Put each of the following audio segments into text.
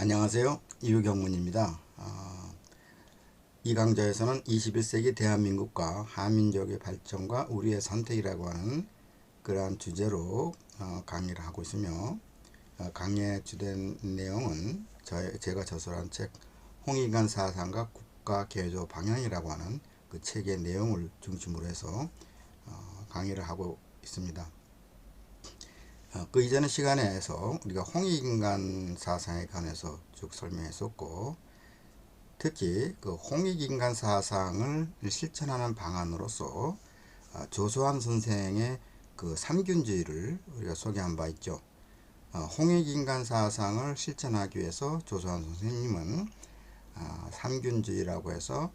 안녕하세요. 이유경문입니다. 이 강좌에서는 21세기 대한민국과 한민족의 발전과 우리의 선택이라고 하는 그러한 주제로 강의를 하고 있으며, 강의의 주된 내용은 제가 저술한 책 홍익인간 사상과 국가개조 방향이라고 하는 그 책의 내용을 중심으로 해서 강의를 하고 있습니다. 그 이전의 시간에서 우리가 홍익인간 사상에 관해서 쭉 설명했었고, 특히 그 홍익인간 사상을 실천하는 방안으로서 조수환 선생의 그 삼균주의를 우리가 소개한 바 있죠. 홍익인간 사상을 실천하기 위해서 조수환 선생님은 삼균주의라고 해서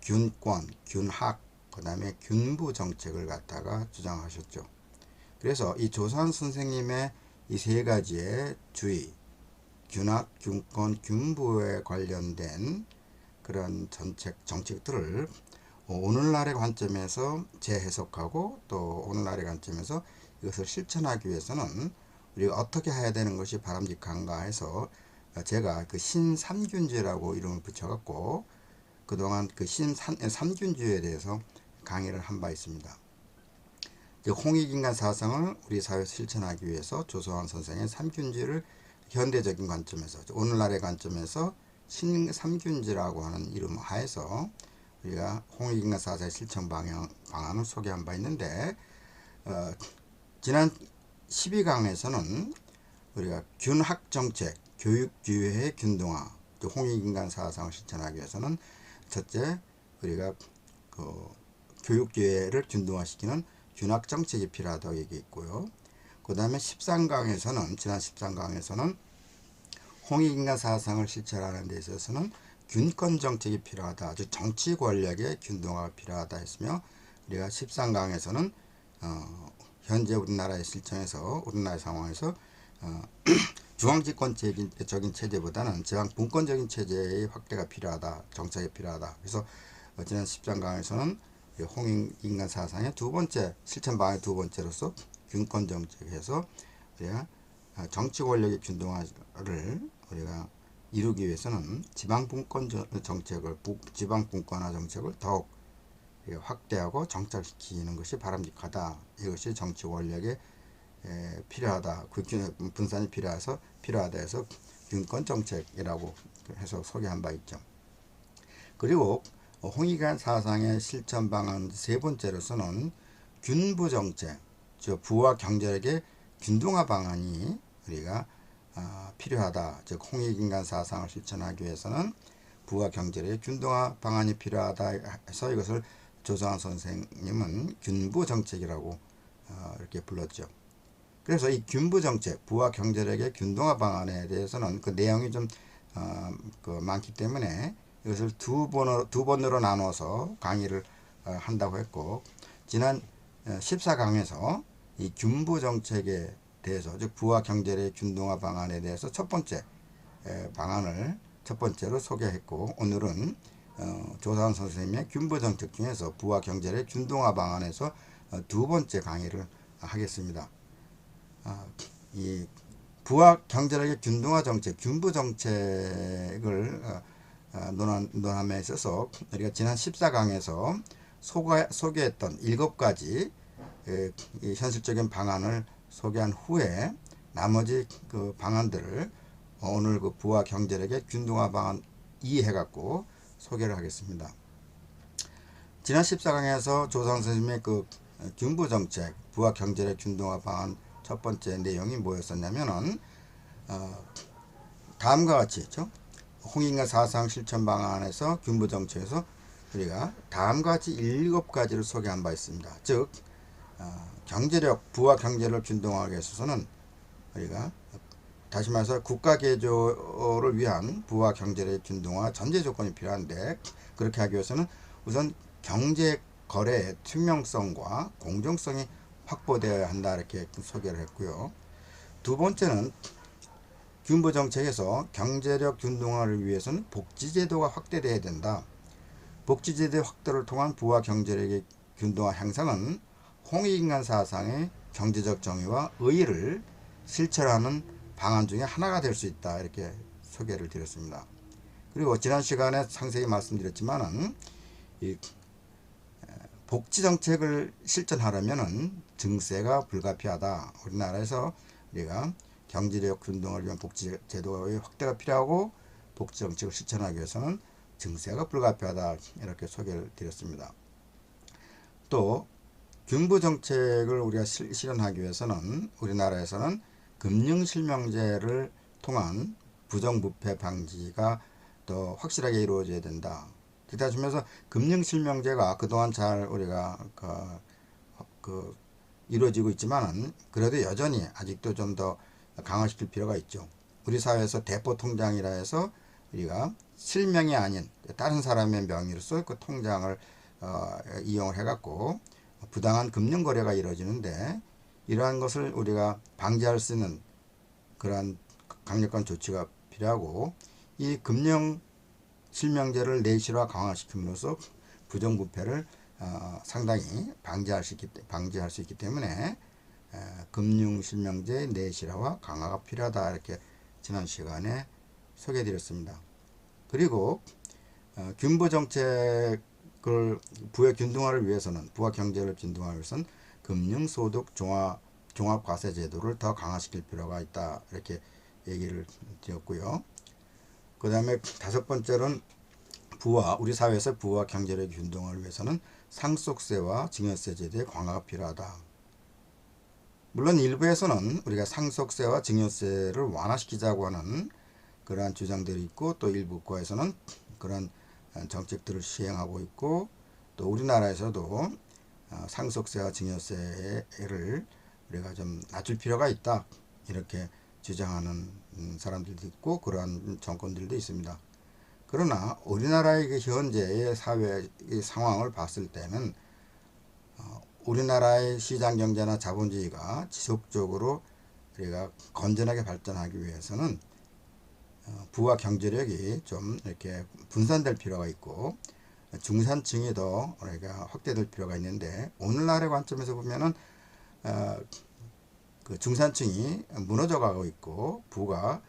균권, 균학, 그 다음에 균부 정책을 갖다가 주장하셨죠. 그래서 이 조수환 선생님의 이 세 가지의 주의, 균학, 균권, 균부에 관련된 그런 정책들을 오늘날의 관점에서 재해석하고 또 오늘날의 관점에서 이것을 실천하기 위해서는 우리가 어떻게 해야 되는 것이 바람직한가 해서 제가 그 신삼균주의라고 이름을 붙여갖고 그동안 그 신삼균주의에 대해서 강의를 한 바 있습니다. 홍익인간 사상을 우리 사회에서 실천하기 위해서 조수환 선생의 삼균주의를 현대적인 관점에서, 오늘날의 관점에서 신삼균주의라고 하는 이름 하에서 우리가 홍익인간 사상의 실천 방안을 소개한 바 있는데, 지난 12강에서는 우리가 균학정책, 교육기회의 균등화, 홍익인간 사상을 실천하기 위해서는 첫째, 우리가 그 교육기회를 균등화시키는 균학정책이 필요하다고 얘기했고요. 그 다음에 13강에서는, 지난 13강에서는 홍익인간 사상을 실천하는 데 있어서는 균권정책이 필요하다, 즉 정치 권력의 균등화가 필요하다 했으며, 우리가 13강에서는 현재 우리나라의 실정에서, 우리나라의 상황에서 중앙집권적인 체제보다는 지방분권적인 체제의 확대가 필요하다, 정책이 필요하다. 그래서 지난 13강에서는 홍익인간 사상의 두 번째 실천 방안의 두 번째로서 균권 정책에서 우리가 정치 권력의 균등화를 우리가 이루기 위해서는 지방분권 정책을, 지방분권화 정책을 더욱 확대하고 정착시키는 것이 바람직하다. 이것이 정치 권력에 필요하다. 그 분산이 필요하다 해서 균권 정책이라고 해서 소개한 바 있죠. 그리고 홍익인간 사상의 실천 방안 세 번째로서는 균부 정책, 즉 부와 경제력의 균등화 방안이 우리가 필요하다. 즉 홍익인간 사상을 실천하기 위해서는 부와 경제력의 균등화 방안이 필요하다 해서 이것을 조수환 선생님은 균부 정책이라고 이렇게 불렀죠. 그래서 이 균부 정책, 부와 경제력의 균등화 방안에 대해서는 그 내용이 좀 많기 때문에 이것을 두 번으로 나눠서 강의를 한다고 했고, 지난 14강에서 이 균부 정책에 대해서, 즉 부와 경제력의 균등화 방안에 대해서 첫 번째로 소개했고, 오늘은 조수환 선생님의 균부 정책 중에서 부와 경제력의 균등화 방안에서 두 번째 강의를 하겠습니다. 이 부와 경제력의 균등화 정책, 균부 정책을 논함에 있어서 우리가 지난 14강에서 소개했던 7가지 현실적인 방안을 소개한 후에 나머지 그 방안들을 오늘 그 부와 경제력의 균등화 방안 이해해갖고 소개를 하겠습니다. 지난 14강에서 조수환 선생님의 그 균부 정책, 부와 경제력 균등화 방안 첫 번째 내용이 뭐였었냐면은 다음과 같이 있죠. 홍익인간 사상 실천 방안에서 균부 정책에서 우리가 다음과 같이 7가지를 소개한 바 있습니다. 즉 경제력, 부와 경제를 균등화하기 위해서는 우리가 다시 말해서 국가 개조를 위한 부와 경제의 균등화 전제 조건이 필요한데, 그렇게 하기 위해서는 우선 경제 거래의 투명성과 공정성이 확보되어야 한다, 이렇게 소개를 했고요. 두 번째는 균부 정책에서 경제력 균등화를 위해서는 복지제도가 확대되어야 된다. 복지제도 확대를 통한 부와 경제력의 균등화 향상은 홍익인간 사상의 경제적 정의와 의의를 실천하는 방안 중에 하나가 될 수 있다, 이렇게 소개를 드렸습니다. 그리고 지난 시간에 상세히 말씀드렸지만은 이 복지 정책을 실천하려면은 증세가 불가피하다. 우리나라에서 우리가 경제력 균등을 위한 복지 제도의 확대가 필요하고 복지 정책을 실천하기 위해서는 증세가 불가피하다, 이렇게 소개를 드렸습니다. 또 균부 정책을 우리가 실현하기 위해서는 우리나라에서는 금융실명제를 통한 부정부패 방지가 더 확실하게 이루어져야 된다. 따지면서 금융실명제가 그동안 잘 우리가 이루어지고 있지만은 그래도 여전히 아직도 좀 더 강화시킬 필요가 있죠. 우리 사회에서 대포통장이라 해서 우리가 실명이 아닌 다른 사람의 명의로서 그 통장을 이용을 해갖고 부당한 금융거래가 이루어지는데, 이러한 것을 우리가 방지할 수 있는 그러한 강력한 조치가 필요하고, 이 금융 실명제를 내실화 강화시킴으로써 부정부패를 상당히 방지할 수 있기 때문에 금융실명제 내실화와 강화가 필요하다, 이렇게 지난 시간에 소개해드렸습니다. 그리고 균부 정책을 부의 균등화를 위해서는, 부와 경제를 균등화하기 위해서는 금융소득 종합과세제도를 더 강화시킬 필요가 있다, 이렇게 얘기를 드렸고요. 그 다음에 다섯 번째로는 우리 사회에서 부와 경제력 균등화를 위해서는 상속세와 증여세 제도의 강화가 필요하다. 물론 일부에서는 우리가 상속세와 증여세를 완화시키자고 하는 그러한 주장들이 있고, 또 일부 국가에서는 그런 정책들을 시행하고 있고, 또 우리나라에서도 상속세와 증여세를 우리가 좀 낮출 필요가 있다, 이렇게 주장하는 사람들도 있고 그러한 정권들도 있습니다. 그러나 우리나라의 현재의 사회의 상황을 봤을 때는 우리나라의 시장경제나 자본주의가 지속적으로 우리가 건전하게 발전하기 위해서는 부와 경제력이 좀 이렇게 분산될 필요가 있고 중산층이 더 우리가 확대될 필요가 있는데, 오늘날의 관점에서 보면은 그 중산층이 무너져 가고 있고 부가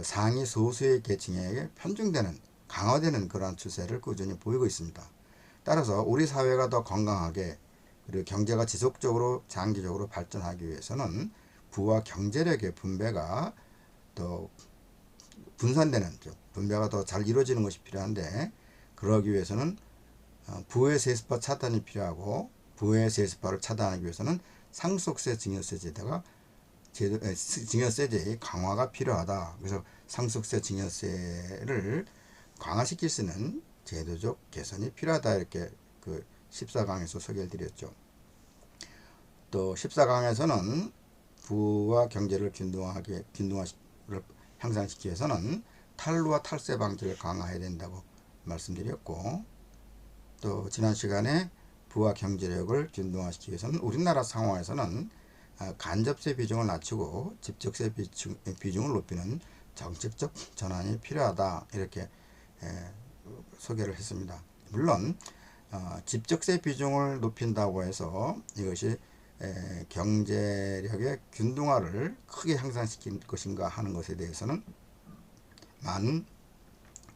상위 소수의 계층에게 편중되는, 강화되는 그러한 추세를 꾸준히 보이고 있습니다. 따라서 우리 사회가 더 건강하게 그리고 경제가 지속적으로 장기적으로 발전하기 위해서는 부와 경제력의 분배가 더 분산되는, 분배가 더 잘 이루어지는 것이 필요한데, 그러기 위해서는 부의 세습화 차단이 필요하고, 부의 세습화를 차단하기 위해서는 상속세 증여세 증여세제의 강화가 필요하다. 그래서 상속세 증여세를 강화시킬 수 있는 제도적 개선이 필요하다, 이렇게 그 14강에서 소개를 드렸죠. 또 14강에서는 부와 경제를 균등화를 향상시키기 위해서는 탈루와 탈세 방지를 강화해야 된다고 말씀드렸고, 또 지난 시간에 부와 경제력을 균등화시키기 위해서는 우리나라 상황에서는 간접세 비중을 낮추고 직접세 비중을 높이는 정책적 전환이 필요하다, 이렇게 소개를 했습니다. 물론 직접세 비중을 높인다고 해서 이것이 경제력의 균등화를 크게 향상시킬 것인가 하는 것에 대해서는 많은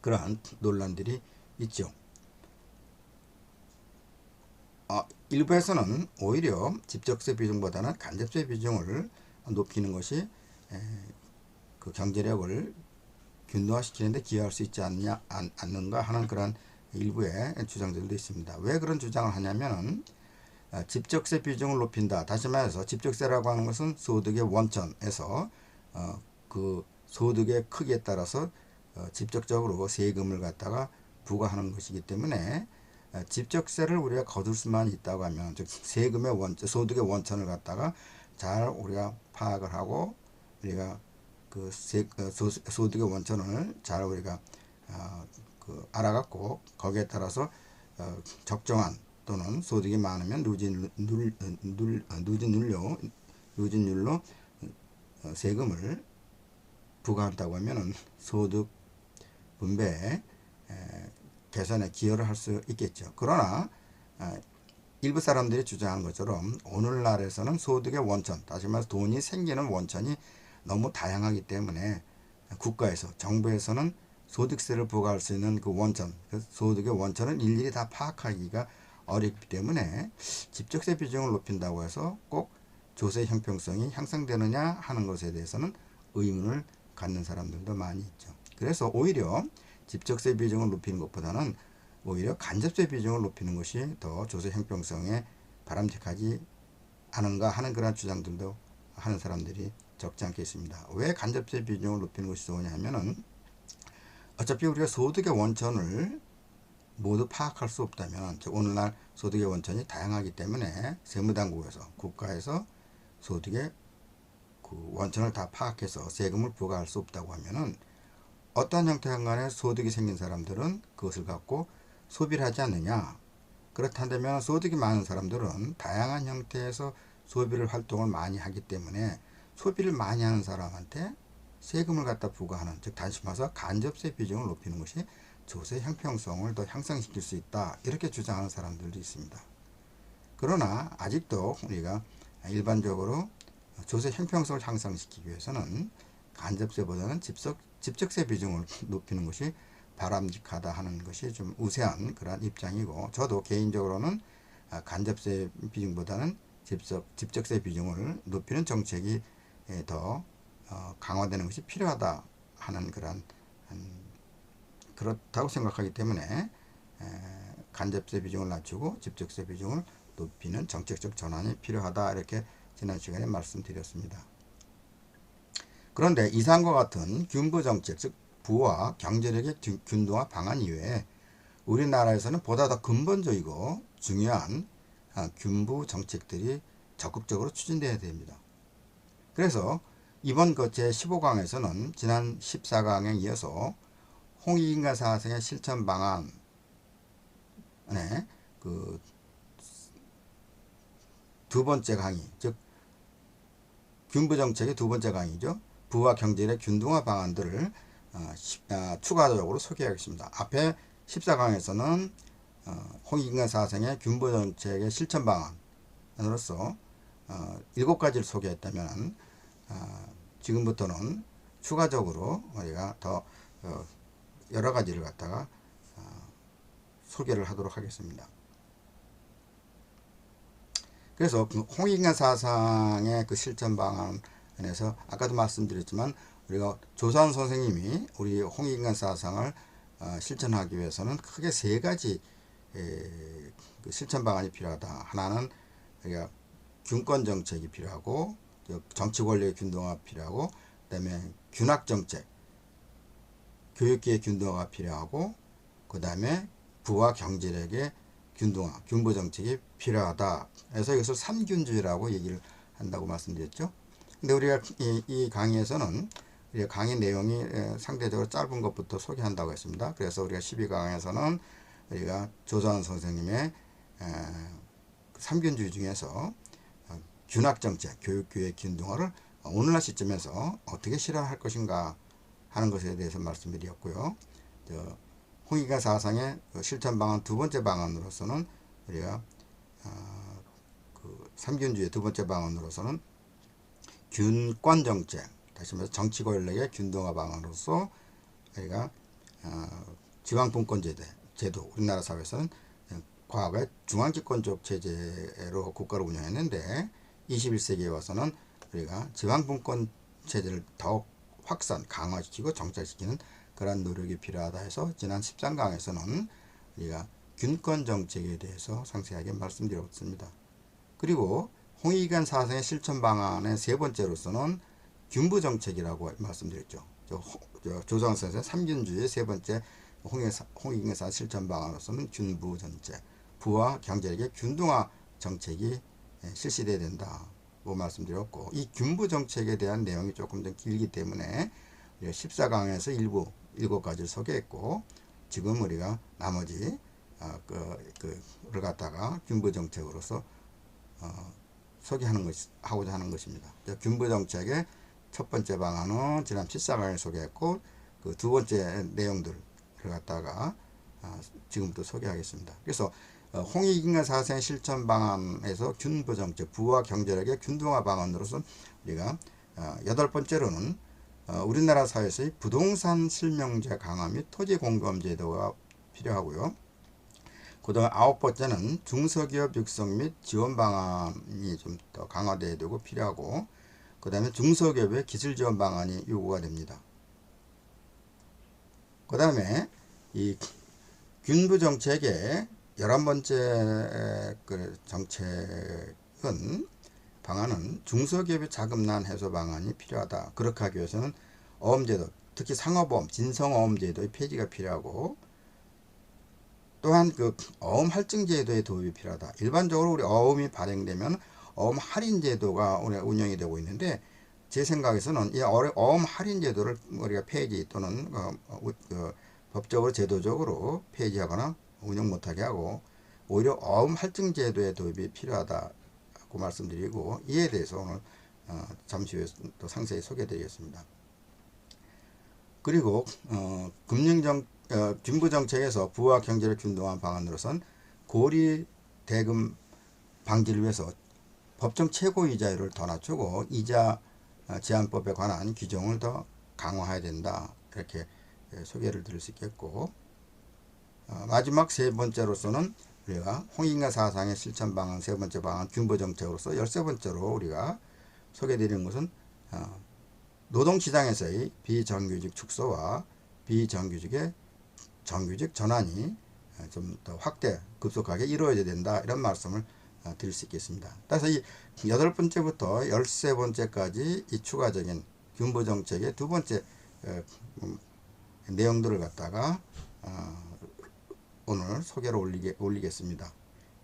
그러한 논란들이 있죠. 일부에서는 오히려 직접세 비중보다는 간접세 비중을 높이는 것이 그 경제력을 균등화시키는 데 기여할 수 있지 않는가 하는 그런 일부의 주장들도 있습니다. 왜 그런 주장을 하냐면은 직접세 비중을 높인다. 다시 말해서 직접세라고 하는 것은 소득의 원천에서 그 소득의 크기에 따라서 직접적으로 세금을 갖다가 부과하는 것이기 때문에 직접세를 우리가 거둘 수만 있다고 하면, 즉 세금의 원천, 소득의 원천을 갖다가 잘 우리가 파악을 하고 우리가 그 소득의 원천을 잘 우리가 알아갖고 거기에 따라서 적정한 또는 소득이 많으면 누진율로 세금을 부과한다고 하면은 소득 분배 개선에 기여를 할 수 있겠죠. 그러나 일부 사람들이 주장하는 것처럼 오늘날에서는 소득의 원천, 다시 말해서 돈이 생기는 원천이 너무 다양하기 때문에 국가에서 정부에서는 소득세를 부과할 수 있는 그 원천, 그 소득의 원천을 일일이 다 파악하기가 어렵기 때문에 직접세 비중을 높인다고 해서 꼭 조세 형평성이 향상되느냐 하는 것에 대해서는 의문을 갖는 사람들도 많이 있죠. 그래서 오히려 직접세 비중을 높이는 것보다는 오히려 간접세 비중을 높이는 것이 더 조세 형평성에 바람직하지 않은가 하는 그런 주장들도 하는 사람들이 적지 않게 있습니다. 왜 간접세 비중을 높이는 것이 좋으냐 하면은 어차피 우리가 소득의 원천을 모두 파악할 수 없다면, 즉 오늘날 소득의 원천이 다양하기 때문에 세무당국에서 국가에서 소득의 그 원천을 다 파악해서 세금을 부과할 수 없다고 하면은 어떤 형태든 간에 소득이 생긴 사람들은 그것을 갖고 소비를 하지 않느냐. 그렇다면 소득이 많은 사람들은 다양한 형태에서 소비를 활동을 많이 하기 때문에 소비를 많이 하는 사람한테 세금을 갖다 부과하는, 즉 단순 말해서 간접세 비중을 높이는 것이 조세 형평성을 더 향상시킬 수 있다, 이렇게 주장하는 사람들도 있습니다. 그러나 아직도 우리가 일반적으로 조세 형평성을 향상시키기 위해서는 간접세보다는 직접세 비중을 높이는 것이 바람직하다 하는 것이 좀 우세한 그런 입장이고, 저도 개인적으로는 간접세 비중보다는 직접세 비중을 높이는 정책이 더 강화되는 것이 필요하다 하는 그렇다고 생각하기 때문에 간접세 비중을 낮추고 직접세 비중을 높이는 정책적 전환이 필요하다, 이렇게 지난 시간에 말씀드렸습니다. 그런데 이상과 같은 균부 정책, 즉 부와 경제력의 균등화 방안 이외에 우리나라에서는 보다 더 근본적이고 중요한 균부 정책들이 적극적으로 추진되어야 됩니다. 그래서 이번 제15강에서는 지난 14강에 이어서 홍익인간 사상의 실천 방안의 그 두 번째 강의, 즉 균부 정책의 두 번째 강의죠. 부와 경제의 균등화 방안들을 추가적으로 소개하겠습니다. 앞에 14강에서는 홍익인간 사상의 균부 정책의 실천 방안으로서 7가지를 소개했다면 지금부터는 추가적으로 우리가 더 여러 가지를 갖다가 소개를 하도록 하겠습니다. 그래서 홍익인간 사상의 그 실천 방안에서 아까도 말씀드렸지만 우리가 조사원 선생님이 우리 홍익인간 사상을 실천하기 위해서는 크게 3가지 그 실천 방안이 필요하다. 하나는 우리가 균권 정책이 필요하고, 정치 권력의 균등화가 필요하고, 그다음에 균학 정책, 교육계의 균등화가 필요하고, 그다음에 부와 경제력의 균등화, 균부 정책이 필요하다. 그래서 이것을 3균주의라고 얘기를 한다고 말씀드렸죠. 근데 우리가 이 강의에서는 우리가 강의 내용이 상대적으로 짧은 것부터 소개한다고 했습니다. 그래서 우리가 12강에서는 우리가 조사원 선생님의 3균주의 중에서 균학 정책, 교육계의 균등화를 오늘날 시점에서 어떻게 실현할 것인가 하는 것에 대해서 말씀드렸고요. 홍익인간 사상의 실천 방안 두 번째 방안으로서는 우리가 그 3균주의 두 번째 방안으로서는 균권 정책, 다시 말해서 정치 권력의 균등화 방안으로서 우리가 지방분권 제도, 우리나라 사회에서는 과거에 중앙집권적 체제로 국가를 운영했는데 21세기에 와서는 우리가 지방분권 체제를 더욱 확산, 강화시키고 정착시키는 그러한 노력이 필요하다 해서 지난 13강에서는 우리가 균권 정책에 대해서 상세하게 말씀드렸습니다. 그리고 홍익인간 사상의 실천 방안의 3번째로서는 균부 정책이라고 말씀드렸죠. 조사원 선생의 3균주의 3번째 홍익인간 사상 실천 방안으로서는 균부 정책, 부와 경제력의 균등화 정책이 실시되어야 된다고 말씀드렸고, 이 균부 정책에 대한 내용이 조금 더 길기 때문에 14강에서 일부 7가지를 소개했고, 지금 우리가 나머지 그를 갖다가 균부 정책으로서 하고자 하는 것입니다. 균부 정책의 첫 번째 방안은 지난 14강에 소개했고, 그 두 번째 내용들을 갖다가 지금부터 소개하겠습니다. 그래서 홍익인간 사상의 실천 방안에서 균부 정책, 부와 경제력의 균등화 방안으로서 우리가 여덟 번째로는 우리나라 사회에서의 부동산 실명제 강화 및 토지 공급 제도가 필요하고요. 그 다음에 아홉 번째는 중소기업 육성 및 지원 방안이 좀 더 강화되어야 되고 필요하고, 그 다음에 중소기업의 기술 지원 방안이 요구가 됩니다. 그 다음에 이 균부 정책의 11번째 그 정책은 방안은 중소기업의 자금난 해소 방안이 필요하다. 그렇게 하기 위해서는 어음제도, 특히 상어보험, 진성어음제도의 폐지가 필요하고, 또한 그 어음 할증제도의 도입이 필요하다. 일반적으로 우리 어음이 발행되면 어음 할인제도가 운영이 되고 있는데, 제 생각에서는 이 어음 할인제도를 우리가 폐지 또는 법적으로 제도적으로 폐지하거나 운영 못하게 하고, 오히려 어음 할증제도의 도입이 필요하다고 말씀드리고, 이에 대해서 오늘 잠시 후에 또 상세히 소개해드리겠습니다. 그리고 균부정책에서 부와 경제를 균등한 방안으로선 고리 대금 방지를 위해서 법정 최고이자율을 더 낮추고 이자 제한법에 관한 규정을 더 강화해야 된다. 이렇게 소개를 드릴 수 있겠고, 마지막 세 번째로서는 우리가 홍익인간 사상의 실천 방안 세 번째 방안 균부정책으로서 13번째로 우리가 소개드리는 것은 노동시장에서의 비정규직 축소와 비정규직의 정규직 전환이 좀 더 확대 급속하게 이루어져야 된다, 이런 말씀을 드릴 수 있겠습니다. 따라서 이 8번째부터 13번째까지 이 추가적인 균부정책의 두 번째 내용들을 갖다가 오늘 소개를 올리겠습니다.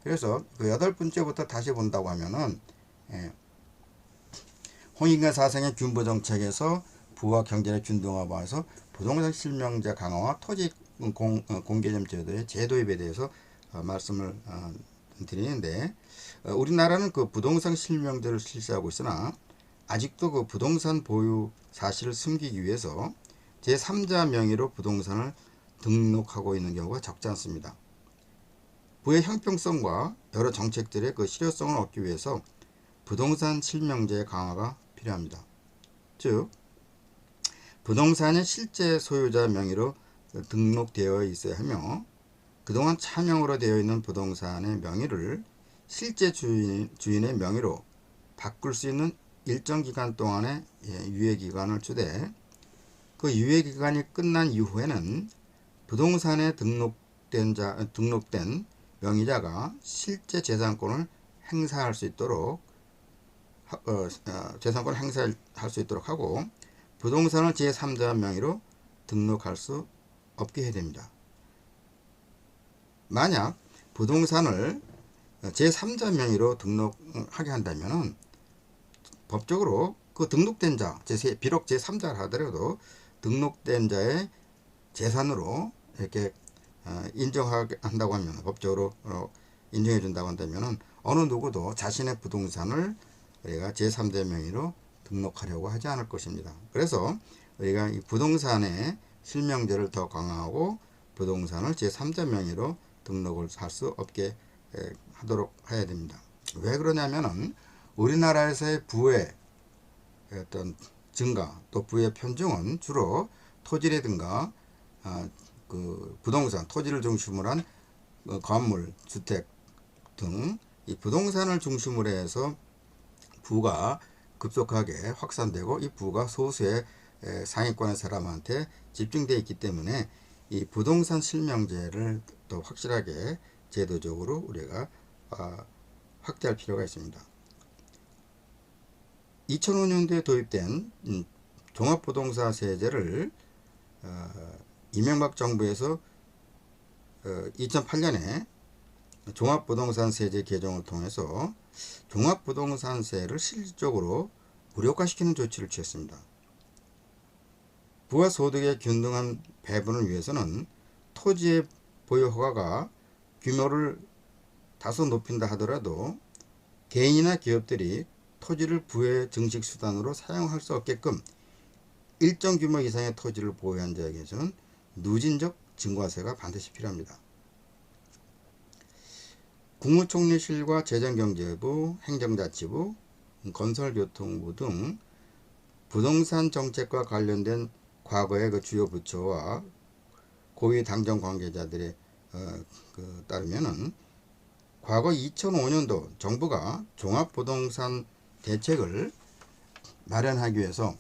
그래서 그 8번째부터 다시 본다고 하면은 홍익인간 사상의 균부정책에서 부와 경제의 균등화에서 부동산 실명제 강화와 토지 공개점 제도의 재도입에 대해서 말씀을 드리는데, 우리나라는 그 부동산 실명제를 실시하고 있으나 아직도 그 부동산 보유 사실을 숨기기 위해서 제3자 명의로 부동산을 등록하고 있는 경우가 적지 않습니다. 부의 형평성과 여러 정책들의 그 실효성을 얻기 위해서 부동산 실명제 강화가 필요합니다. 즉, 부동산이 실제 소유자 명의로 등록되어 있어야 하며, 그동안 차명으로 되어 있는 부동산의 명의를 실제 주인의 명의로 바꿀 수 있는 일정 기간 동안의 유예기간을 주되, 그 유예기간이 끝난 이후에는 부동산에 등록된 명의자가 실제 재산권을 행사할 수 있도록 재산권을 행사할 수 있도록 하고, 부동산을 제3자 명의로 등록할 수 없게 해야 됩니다. 만약 부동산을 제3자 명의로 등록하게 한다면 법적으로 그 등록된 자, 비록 제3자를 하더라도 등록된 자의 재산으로 이렇게 인정한다고 하면, 법적으로 인정해 준다고 한다면 어느 누구도 자신의 부동산을 우리가 제3자 명의로 등록하려고 하지 않을 것입니다. 그래서 우리가 이 부동산의 실명제를 더 강화하고 부동산을 제3자 명의로 등록을 할 수 없게 하도록 해야 됩니다. 왜 그러냐면은 우리나라에서의 부의 어떤 증가 또 부의 편중은 주로 토지라든가 그 부동산, 토지를 중심으로 한 건물, 주택 등 이 부동산을 중심으로 해서 부가 급속하게 확산되고, 이 부가 소수의 상위권의 사람한테 집중되어 있기 때문에 이 부동산 실명제를 더 확실하게 제도적으로 우리가 확대할 필요가 있습니다. 2005년도에 도입된 종합부동산세제를 이명박 정부에서 2008년에 종합부동산세제 개정을 통해서 종합부동산세를 실질적으로 무력화시키는 조치를 취했습니다. 부와 소득의 균등한 배분을 위해서는 토지의 보유 허가가 규모를 다소 높인다 하더라도 개인이나 기업들이 토지를 부의 증식 수단으로 사용할 수 없게끔 일정 규모 이상의 토지를 보유한 자에게서는 누진적 증과세가 반드시 필요합니다. 국무총리실과 재정경제부, 행정자치부, 건설교통부 등 부동산 정책과 관련된 과거의 그 주요 부처와 고위 당정 관계자들의 따르면은 과거 2005년도 정부가 종합부동산 대책을 마련하기 위해서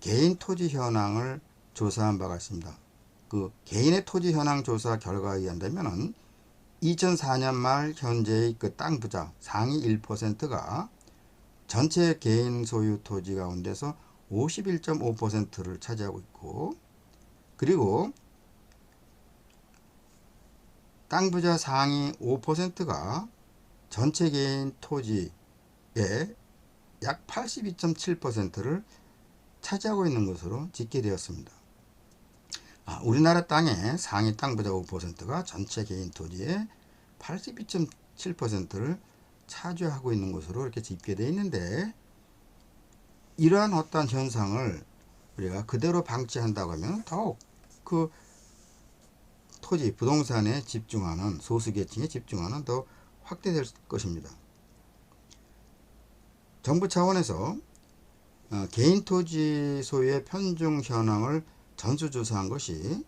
개인 토지 현황을 조사한 바가 있습니다. 그 개인의 토지 현황 조사 결과에 의한다면은 2004년 말 현재의 그 땅 부자 상위 1%가 전체 개인 소유 토지 가운데서 51.5%를 차지하고 있고, 그리고 땅 부자 상위 5%가 전체 개인 토지의 약 82.7%를 차지하고 있는 것으로 집계되었습니다. 우리나라 땅의 상위 땅 부자 5%가 전체 개인 토지의 82.7%를 차지하고 있는 것으로 이렇게 집계되어 있는데, 이러한 어떤 현상을 우리가 그대로 방치한다고 하면 더욱 그 토지, 부동산에 집중하는 소수계층에 집중하는 더 확대될 것입니다. 정부 차원에서 개인 토지 소유의 편중 현황을 전수조사한 것이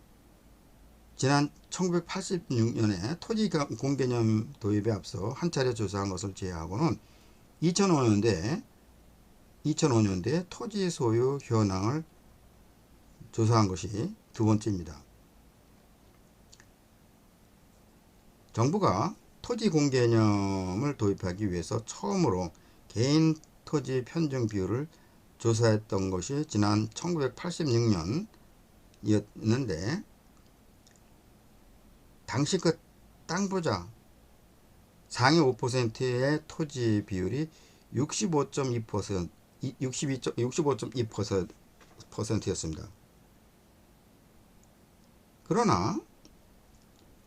지난 1986년에 토지 공개념 도입에 앞서 한 차례 조사한 것을 제외하고는 2005년도에 토지 소유 현황을 조사한 것이 두 번째입니다. 정부가 토지 공개념을 도입하기 위해서 처음으로 개인 토지 편중 비율을 조사했던 것이 지난 1986년이었는데, 당시 그 땅 부자 상위 5%의 토지 비율이 65.2%였습니다. 그러나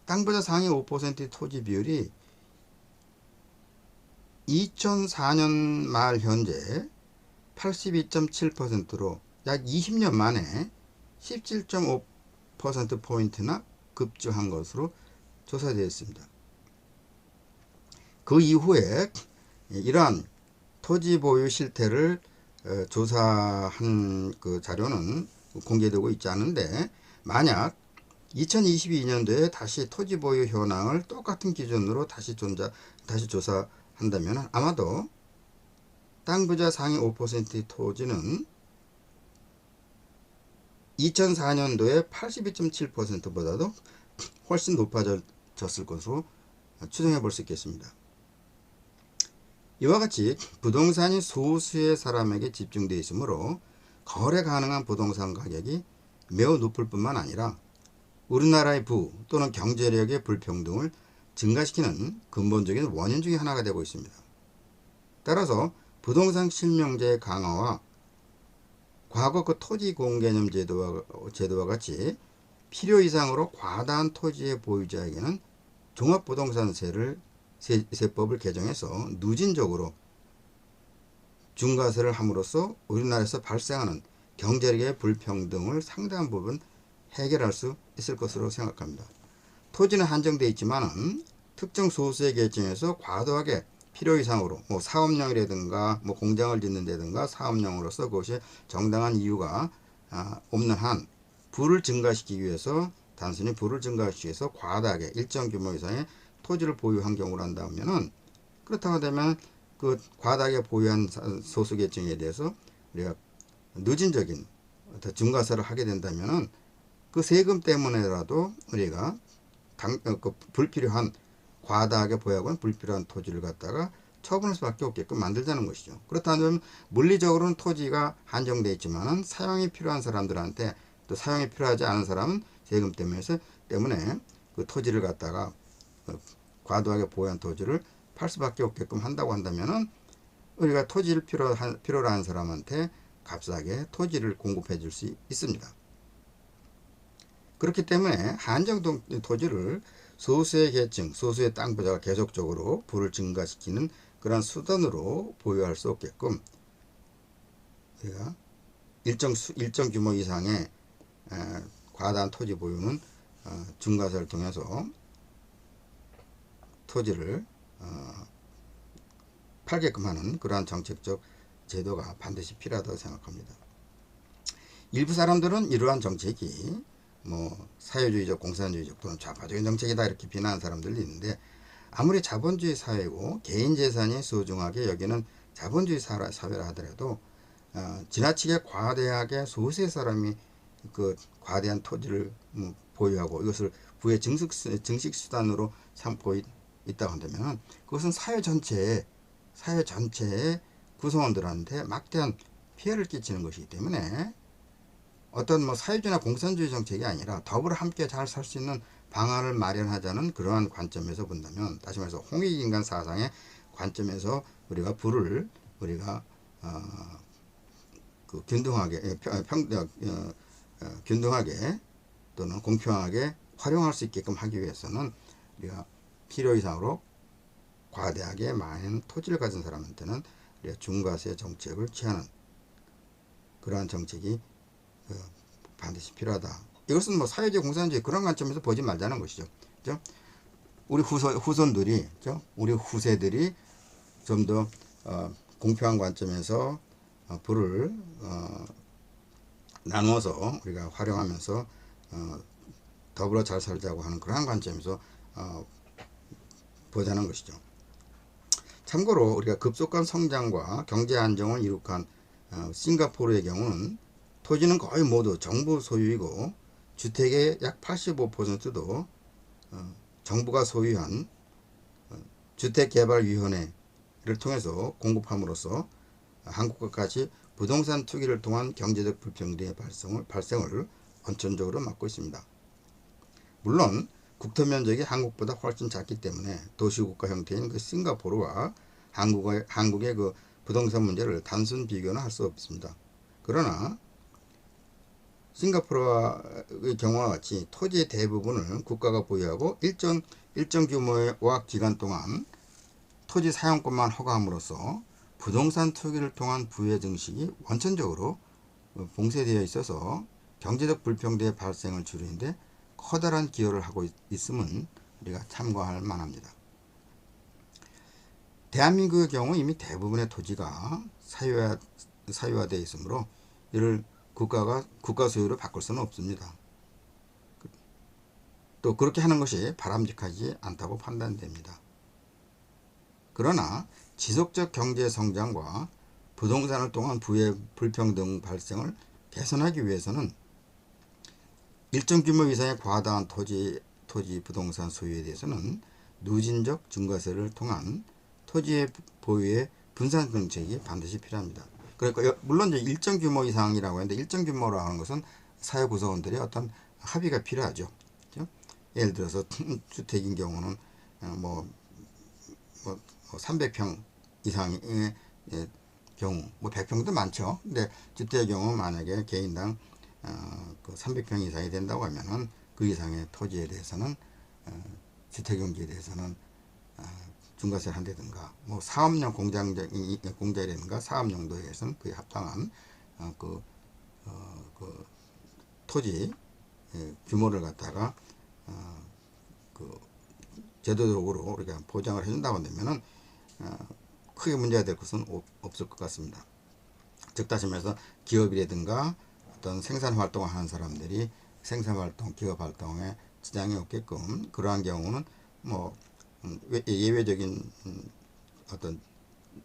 땅 부자 상위 5%의 토지 비율이 2004년 말 현재 82.7%로 약 20년 만에 17.5%포인트나 급증한 것으로 조사되었습니다. 그 이후에 이러한 토지 보유 실태를 조사한 그 자료는 공개되고 있지 않은데, 만약 2022년도에 다시 토지 보유 현황을 똑같은 기준으로 다시 조사한다면 아마도 땅 부자 상위 5%의 토지는 2004년도에 82.7%보다도 훨씬 높아졌을 것으로 추정해 볼 수 있겠습니다. 이와 같이 부동산이 소수의 사람에게 집중되어 있으므로 거래 가능한 부동산 가격이 매우 높을 뿐만 아니라 우리나라의 부 또는 경제력의 불평등을 증가시키는 근본적인 원인 중에 하나가 되고 있습니다. 따라서 부동산 실명제의 강화와 과거 그 토지 공개념 제도와 같이 필요 이상으로 과다한 토지의 보유자에게는 종합부동산세법을 개정해서 누진적으로 중과세를 함으로써 우리나라에서 발생하는 경제력의 불평등을 상당한 부분 해결할 수 있을 것으로 생각합니다. 토지는 한정되어 있지만 특정 소수의 계층에서 과도하게 필요 이상으로 사업용이라든가 공장을 짓는다든가 사업용으로서 그것이 정당한 이유가 없는 한 부를 증가시키기 위해서 단순히 부를 증가시키기 위해서 과다하게 일정 규모 이상의 토지를 보유한 경우로 한다면은, 그렇다고 되면 그 과다하게 보유한 소수계층에 대해서 우리가 누진적인 중과세를 하게 된다면은 그 세금 때문에라도 우리가 불필요한 과다하게 보유하고 있는 불필요한 토지를 갖다가 처분할 수밖에 없게끔 만들자는 것이죠. 그렇다면 물리적으로는 토지가 한정되어 있지만 사용이 필요한 사람들한테, 또 사용이 필요하지 않은 사람은 세금 때문에 그 토지를 갖다가 과도하게 보유한 토지를 팔 수밖에 없게끔 한다고 한다면은 우리가 토지를 필요로 하는 사람한테 값싸게 토지를 공급해 줄 수 있습니다. 그렇기 때문에 한정 토지를 소수의 계층, 소수의 땅 부자가 계속적으로 부를 증가시키는 그런 수단으로 보유할 수 없게끔 우리가 일정 규모 이상의 과다한 토지 보유는 중과세를 통해서 토지를 팔게끔 하는 그러한 정책적 제도가 반드시 필요하다고 생각합니다. 일부 사람들은 이러한 정책이 뭐 사회주의적, 공산주의적 또는 좌파적인 정책이다 이렇게 비난하는 사람들이 있는데, 아무리 자본주의 사회고 개인 재산이 소중하게 여기는 자본주의 사회라 하더라도 지나치게 과대하게 소수의 사람이 그 과대한 토지를 보유하고 이것을 부의 증식 수단으로 삼고 있다고 한다면, 그것은 사회 전체의 구성원들한테 막대한 피해를 끼치는 것이기 때문에 어떤 뭐 사회주의나 공산주의 정책이 아니라 더불어 함께 잘 살 수 있는 방안을 마련하자는 그러한 관점에서 본다면, 다시 말해서 홍익인간 사상의 관점에서 우리가 부를 우리가 그 균등하게 균등하게 또는 공평하게 활용할 수 있게끔 하기 위해서는 우리가 필요 이상으로 과대하게 많은 토지를 가진 사람한테는 우리가 중과세 정책을 취하는 그러한 정책이 반드시 필요하다. 이것은 뭐 사회주의, 공산주의 그런 관점에서 보지 말자는 것이죠. 그죠? 우리 후손들이, 그죠? 우리 후세들이 좀 더 공평한 관점에서 부를 나누어서 우리가 활용하면서 더불어 잘 살자고 하는 그러한 관점에서 보자는 것이죠. 참고로 우리가 급속한 성장과 경제 안정을 이룩한 싱가포르의 경우는 토지는 거의 모두 정부 소유이고 주택의 약 85%도 정부가 소유한 주택개발위원회를 통해서 공급함으로써 한국과 같이 부동산 투기를 통한 경제적 불평등의 발생을 원천적으로 막고 있습니다. 물론 국토 면적이 한국보다 훨씬 작기 때문에 도시국가 형태인 그 싱가포르와 한국의 그 부동산 문제를 단순 비교는 할 수 없습니다. 그러나 싱가포르의 경우와 같이 토지의 대부분을 국가가 보유하고 일정 규모와 기간 동안 토지 사용권만 허가함으로써 부동산 투기를 통한 부의 증식이 원천적으로 봉쇄되어 있어서 경제적 불평등의 발생을 줄이는데 커다란 기여를 하고 있음은 우리가 참고할 만합니다. 대한민국의 경우 이미 대부분의 토지가 사유화되어 있으므로 이를 국가 소유로 바꿀 수는 없습니다. 또 그렇게 하는 것이 바람직하지 않다고 판단됩니다. 그러나 지속적 경제 성장과 부동산을 통한 부의 불평등 발생을 개선하기 위해서는 일정 규모 이상의 과다한 토지 부동산 소유에 대해서는 누진적 증가세를 통한 토지의 보유의 분산 정책이 반드시 필요합니다. 그러니까 물론 이제 일정 규모 이상이라고 했는데, 일정 규모로 하는 것은 사회 구성원들의 어떤 합의가 필요하죠. 그렇죠? 예를 들어서 주택인 경우는 뭐 300평 이상의 경우, 뭐 100평도 많죠. 근데 주택의 경우 만약에 개인당 그 300평 이상이 된다고 하면은 그 이상의 토지에 대해서는 주택용지에 대해서는 중과세를 한다든가, 뭐 사업용 공장이라든가 사업 용도에서는 그에 합당한 그 토지 규모를 갖다가 그 제도적으로 우리가 보장을 해준다고 한다면은 크게 문제가 될 것은 없을 것 같습니다. 즉 다시 말해서 기업이라든가 어떤 생산 활동을 하는 사람들이 생산 활동, 기업 활동에 지장이 없게끔, 그러한 경우는 뭐 예외적인 어떤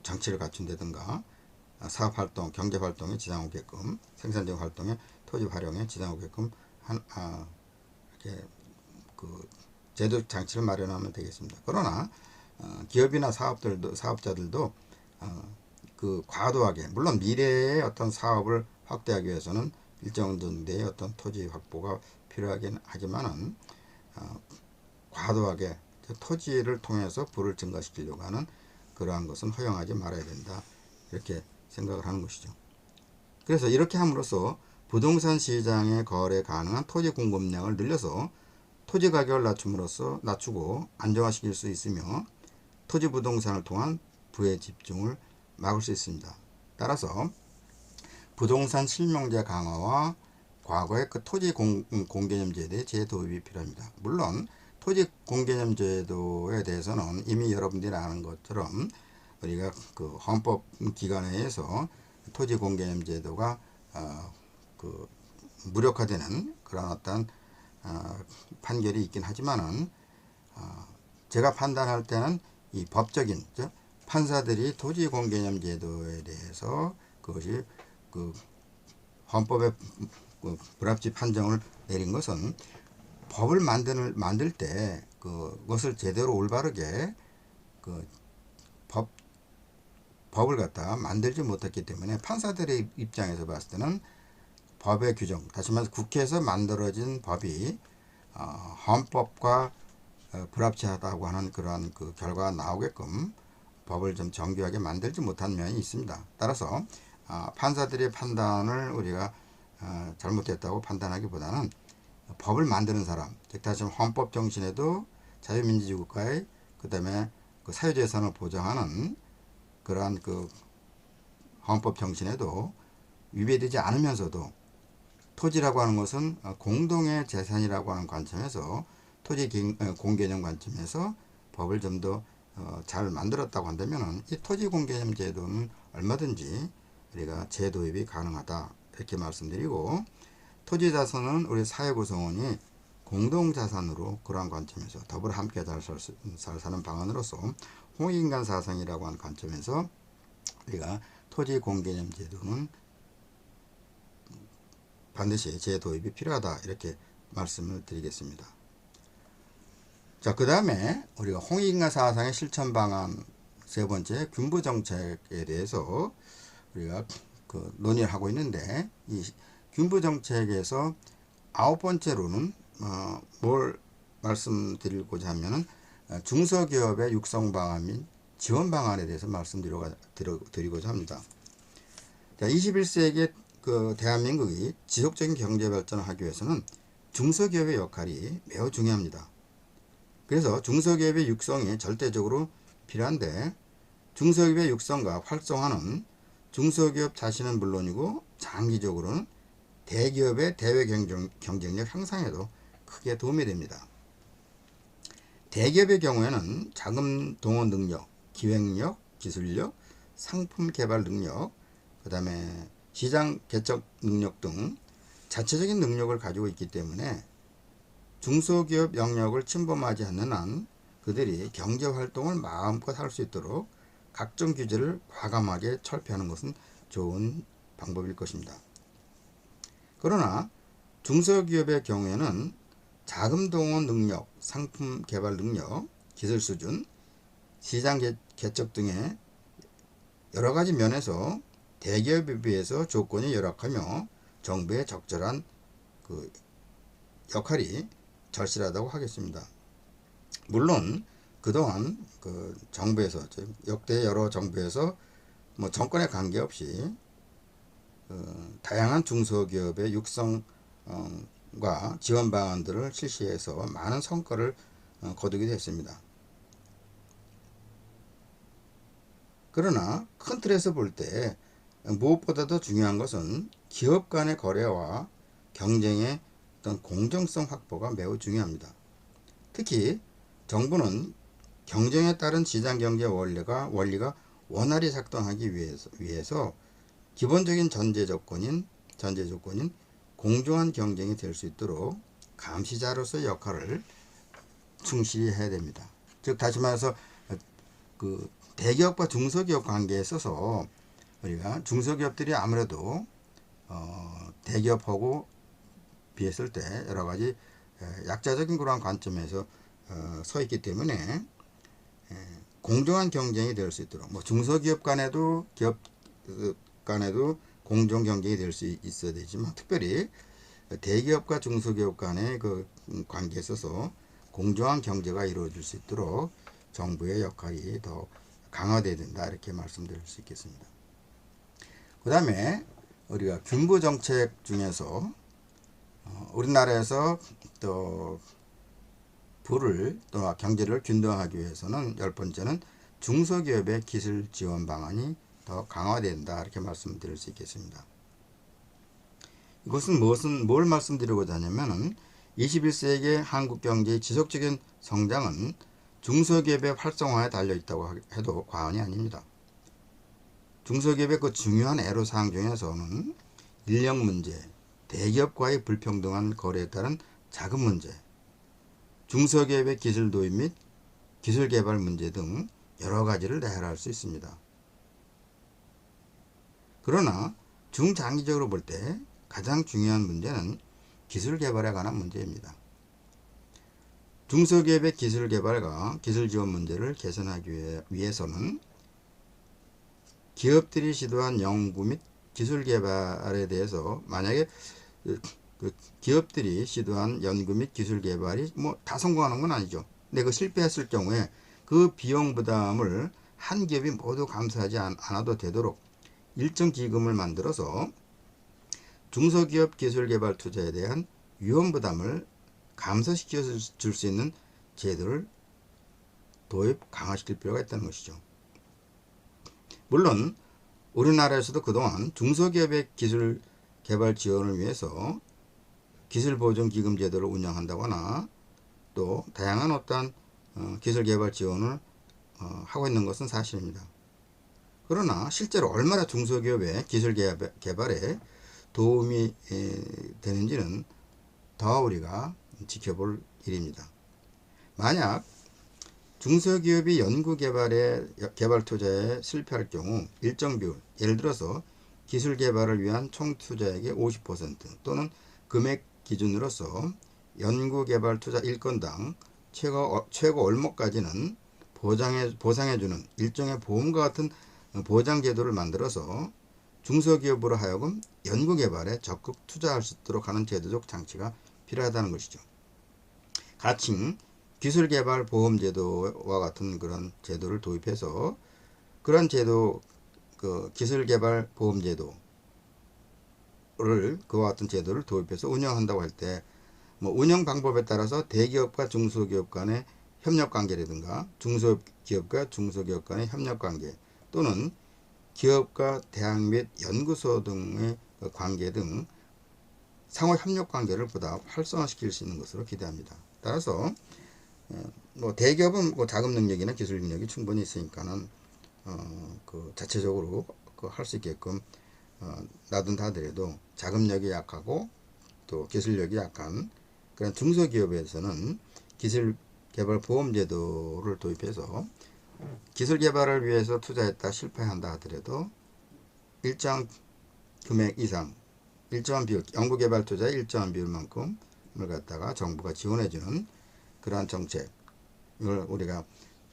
장치를 갖춘다든가 사업 활동, 경제 활동에 지장 없게끔, 생산적 활동에 토지 활용에 지장 없게끔 이렇게 그 제도 장치를 마련하면 되겠습니다. 그러나 기업이나 사업자들도 그 과도하게, 물론 미래의 어떤 사업을 확대하기 위해서는 일정 정도의 어떤 토지 확보가 필요하긴 하지만은 과도하게 토지를 통해서 부를 증가시키려고 하는 그러한 것은 허용하지 말아야 된다, 이렇게 생각을 하는 것이죠. 그래서 이렇게 함으로써 부동산 시장의 거래 가능한 토지 공급량을 늘려서 토지 가격을 낮추고 안정화시킬 수 있으며 토지 부동산을 통한 부의 집중을 막을 수 있습니다. 따라서 부동산 실명제 강화와 과거의 그 토지 공개념 제도의 재도입이 필요합니다. 물론 토지 공개념 제도에 대해서는 이미 여러분들이 아는 것처럼 우리가 그 헌법 기관에 의해서 토지 공개념 제도가 그 무력화되는 그런 어떤 판결이 있긴 하지만은 제가 판단할 때는 이 법적인 판사들이 토지 공개념 제도에 대해서 그것이 그 헌법에 그 불합치 판정을 내린 것은 법을 만들 때 그것을 제대로 올바르게 그 법을 갖다 만들지 못했기 때문에 판사들의 입장에서 봤을 때는 법의 규정, 다시 말해서 국회에서 만들어진 법이 헌법과 불합치하다고 하는 그러한 그 결과가 나오게끔 법을 좀 정교하게 만들지 못한 면이 있습니다. 따라서 판사들의 판단을 우리가 잘못했다고 판단하기보다는 법을 만드는 사람, 즉 다시 말하면 헌법 정신에도 자유민주주의 국가의 그다음에 그 사유재산을 보장하는 그러한 그 헌법 정신에도 위배되지 않으면서도 토지라고 하는 것은 공동의 재산이라고 하는 관점에서 토지 공개념 관점에서 법을 좀 더 잘 만들었다고 한다면 이 토지 공개념 제도는 얼마든지 우리가 재도입이 가능하다 이렇게 말씀드리고, 토지 자산은 우리 사회 구성원이 공동 자산으로 그러한 관점에서 더불어 함께 잘 사는 방안으로서 홍익인간 사상이라고 하는 관점에서 우리가 토지 공개념 제도는 반드시 재도입이 필요하다 이렇게 말씀을 드리겠습니다. 자, 그 다음에 우리가 홍익인간 사상의 실천 방안 세 번째 군부 정책에 대해서 우리가 그 논의를 하고 있는데, 이 군부 정책에서 아홉 번째로는 뭘 말씀드리고자 하면은 중소기업의 육성 방안 및 지원 방안에 대해서 말씀드리고자 합니다. 자, 21세기 그 대한민국이 지속적인 경제 발전을 하기 위해서는 중소기업의 역할이 매우 중요합니다. 그래서 중소기업의 육성이 절대적으로 필요한데, 중소기업의 육성과 활성화는 중소기업 자신은 물론이고 장기적으로는 대기업의 대외 경쟁력 향상에도 크게 도움이 됩니다. 대기업의 경우에는 자금 동원 능력, 기획력, 기술력, 상품 개발 능력, 그 다음에 시장 개척 능력 등 자체적인 능력을 가지고 있기 때문에 중소기업 영역을 침범하지 않는 한 그들이 경제활동을 마음껏 할 수 있도록 각종 규제를 과감하게 철폐하는 것은 좋은 방법일 것입니다. 그러나 중소기업의 경우에는 자금 동원 능력, 상품 개발 능력, 기술 수준, 시장 개척 등의 여러 가지 면에서 대기업에 비해서 조건이 열악하며 정부의 적절한 그 역할이 절실하다고 하겠습니다. 물론 그동안 그 정부에서, 역대 여러 정부에서 뭐 정권에 관계없이 다양한 중소기업의 육성과 지원 방안들을 실시해서 많은 성과를 거두게 됐습니다. 그러나 큰 틀에서 볼 때 무엇보다도 중요한 것은 기업 간의 거래와 경쟁의 어떤 공정성 확보가 매우 중요합니다. 특히 정부는 경쟁에 따른 시장경제 원리가 원활히 작동하기 위해서 기본적인 전제 조건인 공정한 경쟁이 될 수 있도록 감시자로서의 역할을 충실히 해야 됩니다. 즉 다시 말해서 그 대기업과 중소기업 관계에 있어서 우리가 중소기업들이 아무래도 대기업하고 비했을 때 여러 가지 약자적인 그러한 관점에서 서 있기 때문에 공정한 경쟁이 될 수 있도록, 뭐 중소기업 간에도 기업 간에도 공정 경쟁이 될 수 있어야 되지만, 특별히 대기업과 중소기업 간의 그 관계에 있어서 공정한 경제가 이루어질 수 있도록 정부의 역할이 더 강화되어야 된다 이렇게 말씀드릴 수 있겠습니다. 그 다음에 우리가 군부 정책 중에서 우리나라에서 또 부를 또 경제를 균등하기 위해서는 10번째는 중소기업의 기술 지원 방안이 더 강화된다 이렇게 말씀드릴 수 있겠습니다. 이것은 뭘 말씀드리고자 하냐면은 21세기 한국 경제의 지속적인 성장은 중소기업의 활성화에 달려 있다고 해도 과언이 아닙니다. 중소기업의 그 중요한 애로사항 중에서는 인력 문제, 대기업과의 불평등한 거래에 따른 자금 문제, 중소기업의 기술 도입 및 기술 개발 문제 등 여러 가지를 나열할 수 있습니다. 그러나 중장기적으로 볼 때 가장 중요한 문제는 기술 개발에 관한 문제입니다. 중소기업의 기술 개발과 기술 지원 문제를 개선하기 위해서는 기업들이 시도한 연구 및 기술 개발에 대해서 만약에 그 기업들이 시도한 연구 및 기술 개발이 뭐 다 성공하는 건 아니죠. 근데 그 실패했을 경우에 그 비용 부담을 한 기업이 모두 감수하지 않아도 되도록 일정 기금을 만들어서 중소기업 기술 개발 투자에 대한 위험 부담을 감소시켜 줄 수 있는 제도를 도입 강화시킬 필요가 있다는 것이죠. 물론 우리나라에서도 그동안 중소기업의 기술 개발 지원을 위해서 기술보증기금 제도를 운영한다거나 또 다양한 어떤 기술 개발 지원을 하고 있는 것은 사실입니다. 그러나 실제로 얼마나 중소기업의 기술 개발에 도움이 되는지는 더 우리가 지켜볼 일입니다. 만약 중소기업이 연구개발에 개발 투자에 실패할 경우 일정 비율, 예를 들어서 기술 개발을 위한 총 투자액의 50% 또는 금액 기준으로서 연구개발 투자 1건당 최고 얼마까지는 보상해주는 일종의 보험과 같은 보장 제도를 만들어서 중소기업으로 하여금 연구개발에 적극 투자할 수 있도록 하는 제도적 장치가 필요하다는 것이죠. 가칭 기술개발 보험제도와 같은 그런 제도를 도입해서 그런 제도, 그 기술개발 보험제도를 그와 같은 제도를 도입해서 운영한다고 할 때 뭐 운영 방법에 따라서 대기업과 중소기업 간의 협력관계라든가 중소기업과 중소기업 간의 협력관계 또는 기업과 대학 및 연구소 등의 관계 등 상호 협력관계를 보다 활성화시킬 수 있는 것으로 기대합니다. 따라서 뭐 대기업은 뭐 자금 능력이나 기술 능력이 충분히 있으니까는 그 자체적으로 할 수 있게끔 놔둔다 하더라도 자금력이 약하고 또 기술력이 약한 그런 중소기업에서는 기술 개발 보험 제도를 도입해서 기술 개발을 위해서 투자했다 실패한다 하더라도 일정 금액 이상 일정한 비율 연구 개발 투자의 일정한 비율만큼을 갖다가 정부가 지원해주는 그러한 정책을 우리가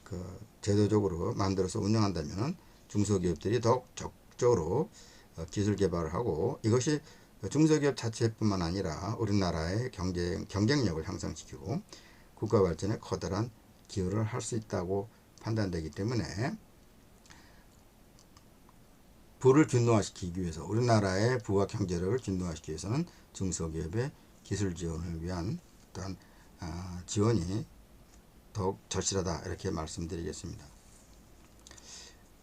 그 제도적으로 만들어서 운영한다면 중소기업들이 더욱 적극적으로 기술 개발을 하고 이것이 중소기업 자체뿐만 아니라 우리나라의 경쟁력을 향상시키고 국가 발전에 커다란 기여를 할 수 있다고 판단되기 때문에 부를 균등화시키기 위해서 우리나라의 부와 경제력을 균등화시키기 위해서는 중소기업의 기술 지원을 위한 어떤 지원이 더욱 절실하다 이렇게 말씀드리겠습니다.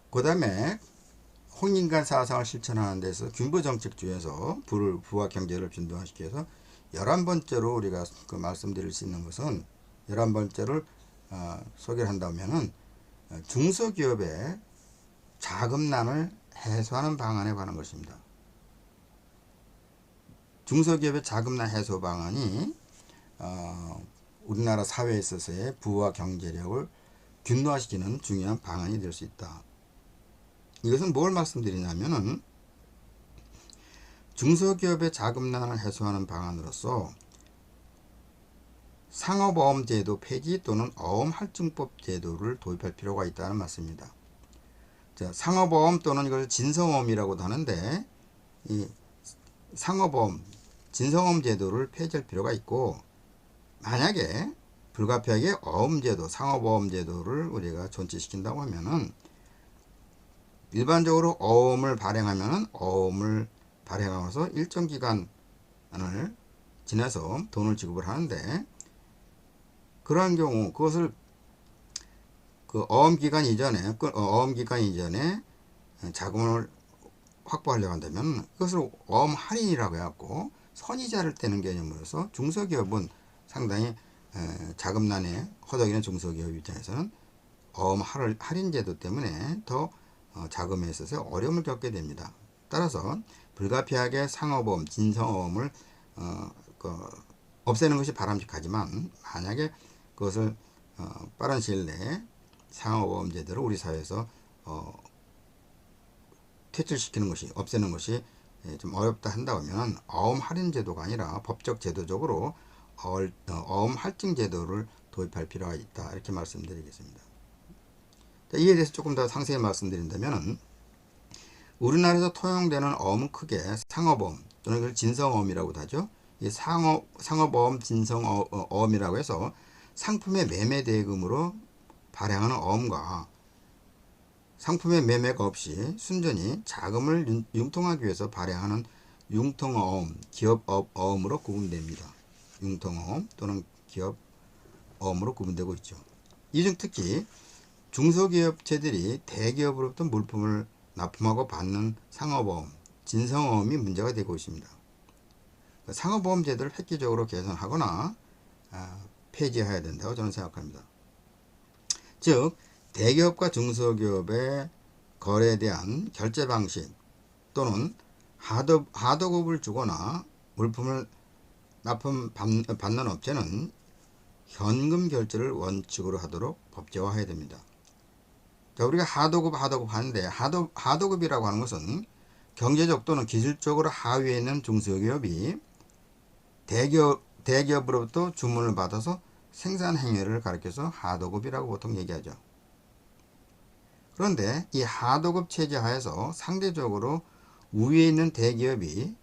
그 다음에 홍익인간 사상을 실천하는 데서 균부정책 중에서 부와 경제를 균등화시키기 위해서 11번째로 우리가 그 말씀드릴 수 있는 것은 11번째를 소개를 한다면은 중소기업의 자금난을 해소하는 방안에 관한 것입니다. 중소기업의 자금난 해소 방안이 우리나라 사회에 있어서의 부와 경제력을 균등화시키는 중요한 방안이 될 수 있다. 이것은 뭘 말씀드리냐면은 중소기업의 자금난을 해소하는 방안으로서 상업어음제도 폐지 또는 어음할증법 제도를 도입할 필요가 있다는 말씀입니다. 자, 상업어음 또는 이걸 진성어음이라고도 하는데 이 상업어음, 진성어음 제도를 폐지할 필요가 있고 만약에 불가피하게 어음제도, 상업어음제도를 우리가 존치시킨다고 하면은 일반적으로 어음을 발행하면은 어음을 발행하면서 일정 기간을 지나서 돈을 지급을 하는데 그러한 경우 그것을 그 어음 기간 이전에 자금을 확보하려고 한다면 그것을 어음 할인이라고 해갖고 선이자를 떼는 개념으로서 중소기업은 상당히 자금난에 허덕이는 중소기업 입장에서는 어음 할인 제도 때문에 더 자금에 있어서 어려움을 겪게 됩니다. 따라서 불가피하게 상어보험, 진성어음을 없애는 것이 바람직하지만 만약에 그것을 빠른 시일 내에 상어보험 제도를 우리 사회에서 퇴출시키는 것이, 없애는 것이 좀 어렵다 한다면 어음 할인 제도가 아니라 법적 제도적으로 어음 할증 제도를 도입할 필요가 있다, 이렇게 말씀드리겠습니다. 이에 대해서 조금 더 상세히 말씀드린다면, 우리나라에서 통용되는 어음은 크게 상어보험 또는 그걸 진성어음이라고도 하죠. 이 상어보험 진성어음이라고 해서 상품의 매매 대금으로 발행하는 어음과 상품의 매매가 없이 순전히 자금을 융통하기 위해서 발행하는 융통어음, 기업어음으로 구분됩니다. 융통어음 또는 기업어음으로 구분되고 있죠. 이 중 특히 중소기업체들이 대기업으로부터 물품을 납품하고 받는 상어보험, 진성어음이 문제가 되고 있습니다. 상어보험 제도를 획기적으로 개선하거나 폐지해야 된다고 저는 생각합니다. 즉, 대기업과 중소기업의 거래에 대한 결제 방식 또는 하도급을 주거나 물품을 받는 업체는 현금 결제를 원칙으로 하도록 법제화해야 됩니다. 자, 우리가 하도급 하는데 하도급이라고 하는 것은 경제적 또는 기술적으로 하위에 있는 중소기업이 대기업으로부터 주문을 받아서 생산 행위를 가리켜서 하도급이라고 보통 얘기하죠. 그런데 이 하도급 체제 하에서 상대적으로 우위에 있는 대기업이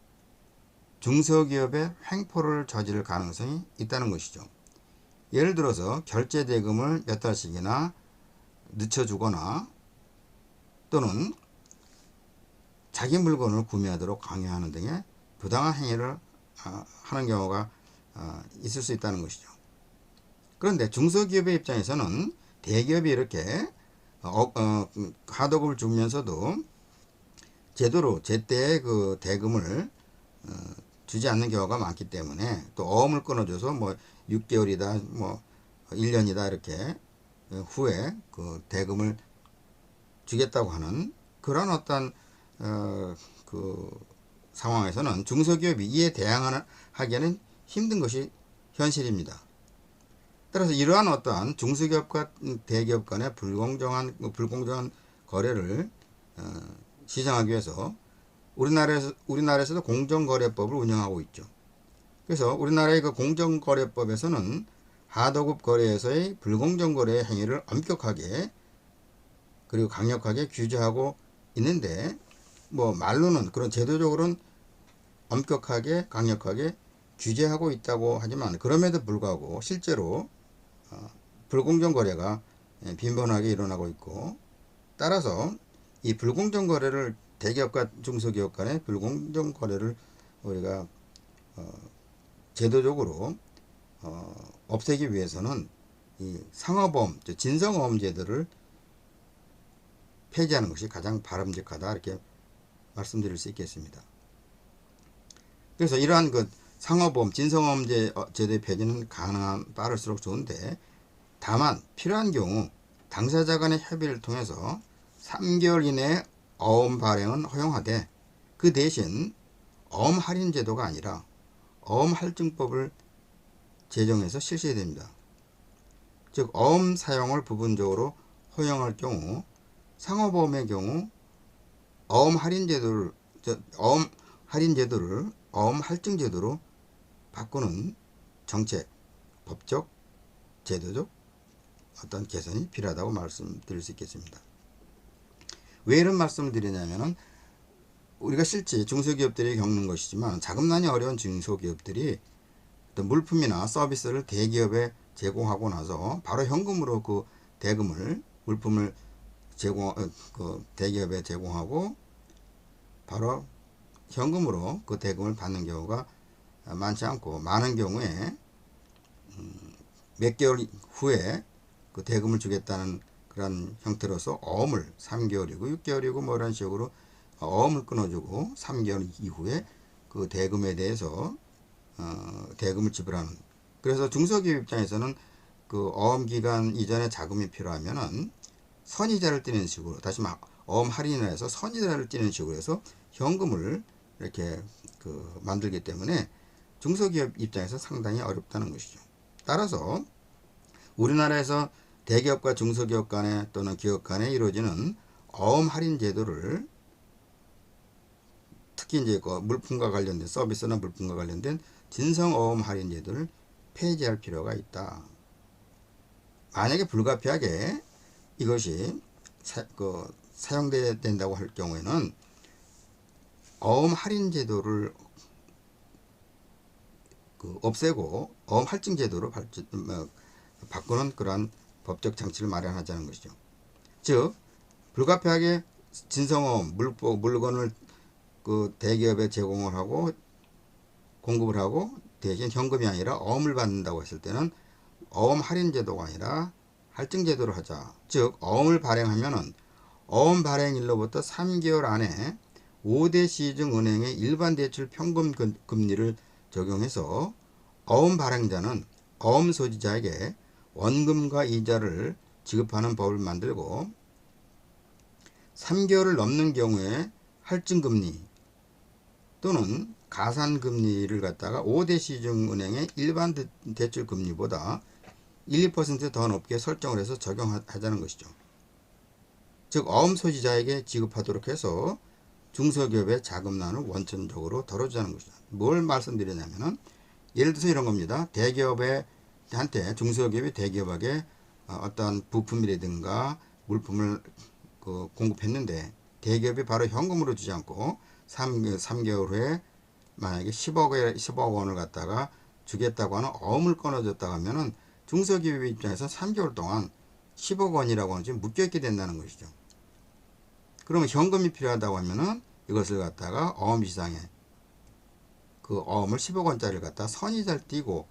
중소기업의 횡포를 저지를 가능성이 있다는 것이죠. 예를 들어서 결제 대금을 몇 달씩이나 늦춰주거나 또는 자기 물건을 구매하도록 강요하는 등의 부당한 행위를 하는 경우가 있을 수 있다는 것이죠. 그런데 중소기업의 입장에서는 대기업이 이렇게 하도급을 주면서도 제대로 제때에 그 대금을 주지 않는 경우가 많기 때문에, 또 어음을 끊어줘서 뭐 6개월이다 뭐 1년이다 이렇게 후에 그 대금을 주겠다고 하는 그런 어떤 그 상황에서는 중소기업이 이에 대항하기에는 힘든 것이 현실입니다. 따라서 이러한 어떠한 중소기업과 대기업 간의 불공정한 거래를 시정하기 위해서 우리나라에서도 공정거래법을 운영하고 있죠. 그래서 우리나라의 그 공정거래법에서는 하도급 거래에서의 불공정 거래의 행위를 엄격하게 그리고 강력하게 규제하고 있는데, 뭐 말로는 그런 제도적으로는 엄격하게 강력하게 규제하고 있다고 하지만, 그럼에도 불구하고 실제로 불공정 거래가 빈번하게 일어나고 있고, 따라서 이 불공정 거래를, 대기업과 중소기업 간의 불공정 거래를 우리가 제도적으로 없애기 위해서는 이 상어보험, 진성어음 제도를 폐지하는 것이 가장 바람직하다, 이렇게 말씀드릴 수 있겠습니다. 그래서 이러한 그 상어보험, 진성어음 제도의 폐지는 가능한 빠를수록 좋은데, 다만 필요한 경우 당사자 간의 협의를 통해서 3개월 이내에 어음 발행은 허용하되, 그 대신 어음 할인 제도가 아니라 어음 할증법을 제정해서 실시됩니다. 즉, 어음 사용을 부분적으로 허용할 경우 상어보험의 경우 어음 할인 제도를 어음 할증 제도로 바꾸는 정책, 법적, 제도적 어떤 개선이 필요하다고 말씀드릴 수 있겠습니다. 왜 이런 말씀을 드리냐면은, 우리가 실제 중소기업들이 겪는 것이지만 자금난이 어려운 중소기업들이 어떤 물품이나 서비스를 대기업에 제공하고 나서 바로 현금으로 그 대금을, 물품을 그 대기업에 제공하고 바로 현금으로 그 대금을 받는 경우가 많지 않고, 많은 경우에 몇 개월 후에 그 대금을 주겠다는 그런 형태로서 어음을 3개월이고 6개월이고 뭐 이런 식으로 어음을 끊어주고 3개월 이후에 그 대금에 대해서 대금을 지불하는. 그래서 중소기업 입장에서는 그 어음 기간 이전에 자금이 필요하면은 선이자를 떼는 식으로, 다시 어음 할인을 해서 선이자를 띄는 식으로 해서 현금을 이렇게 만들기 때문에 중소기업 입장에서 상당히 어렵다는 것이죠. 따라서 우리나라에서 대기업과 중소기업 간에 또는 기업 간에 이루어지는 어음 할인 제도를 특히 이제 그 물품과 관련된 서비스나 물품과 관련된 진성 어음 할인 제도를 폐지할 필요가 있다. 만약에 불가피하게 이것이 사용된다고 할 경우에는 어음 할인 제도를 없애고 어음 할증 제도로 바꾸는 그러한 법적 장치를 마련하자는 것이죠. 즉 불가피하게 진성어음 물건을 대기업에 제공을 하고 공급을 하고 대신 현금이 아니라 어음을 받는다고 했을 때는 어음 할인 제도가 아니라 할증 제도를 하자. 즉 어음을 발행하면은 어음 발행일로부터 3개월 안에 5대 시중 은행의 일반 대출 평균 금리를 적용해서 어음 발행자는 어음 소지자에게 원금과 이자를 지급하는 법을 만들고 3개월을 넘는 경우에 할증금리 또는 가산금리를 갖다가 5대 시중은행의 일반 대출금리보다 1, 2%더 높게 설정을 해서 적용하자는 것이죠. 즉 어음 소지자에게 지급하도록 해서 중소기업의 자금난을 원천적으로 덜어주자는 것이죠. 뭘 말씀드리냐면은 예를 들어서 이런 겁니다. 대기업한테 중소기업이 대기업에게 어떤 부품이라든가 물품을 공급했는데 대기업이 바로 현금으로 주지 않고 3개월 후에 만약에 10억 원을 갖다가 주겠다고 하는 어음을 끊어줬다고 하면은 중소기업 입장에서 3개월 동안 10억 원이라고 하는 지 묶여있게 된다는 것이죠. 그러면 현금이 필요하다고 하면은 이것을 갖다가 어음 시장에 어음을 10억 원짜리를 갖다 선이자를 띄고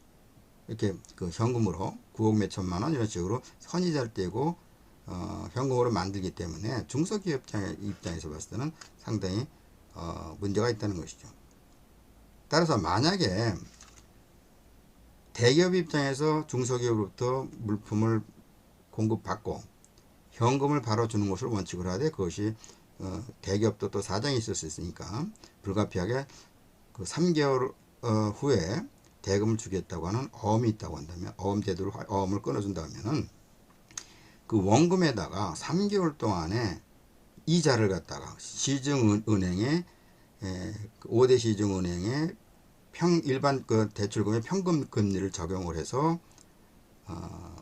이렇게 현금으로 9억 몇 천만 원 이런 식으로 선이자를 띄고 현금으로 만들기 때문에 중소기업 입장에서 봤을 때는 상당히 문제가 있다는 것이죠. 따라서 만약에 대기업 입장에서 중소기업으로부터 물품을 공급받고 현금을 바로 주는 것을 원칙으로 하되 그것이 대기업도 또 사정이 있을 수 있으니까 불가피하게 3개월 후에 대금을 주겠다고 하는 어음이 있다고 한다면 어음 제도로 어음을 끊어준다 하면은 그 원금에다가 3개월 동안에 이자를 갖다가 시중은행에 5대 시중은행에 일반 대출금의 평균 금리를 적용을 해서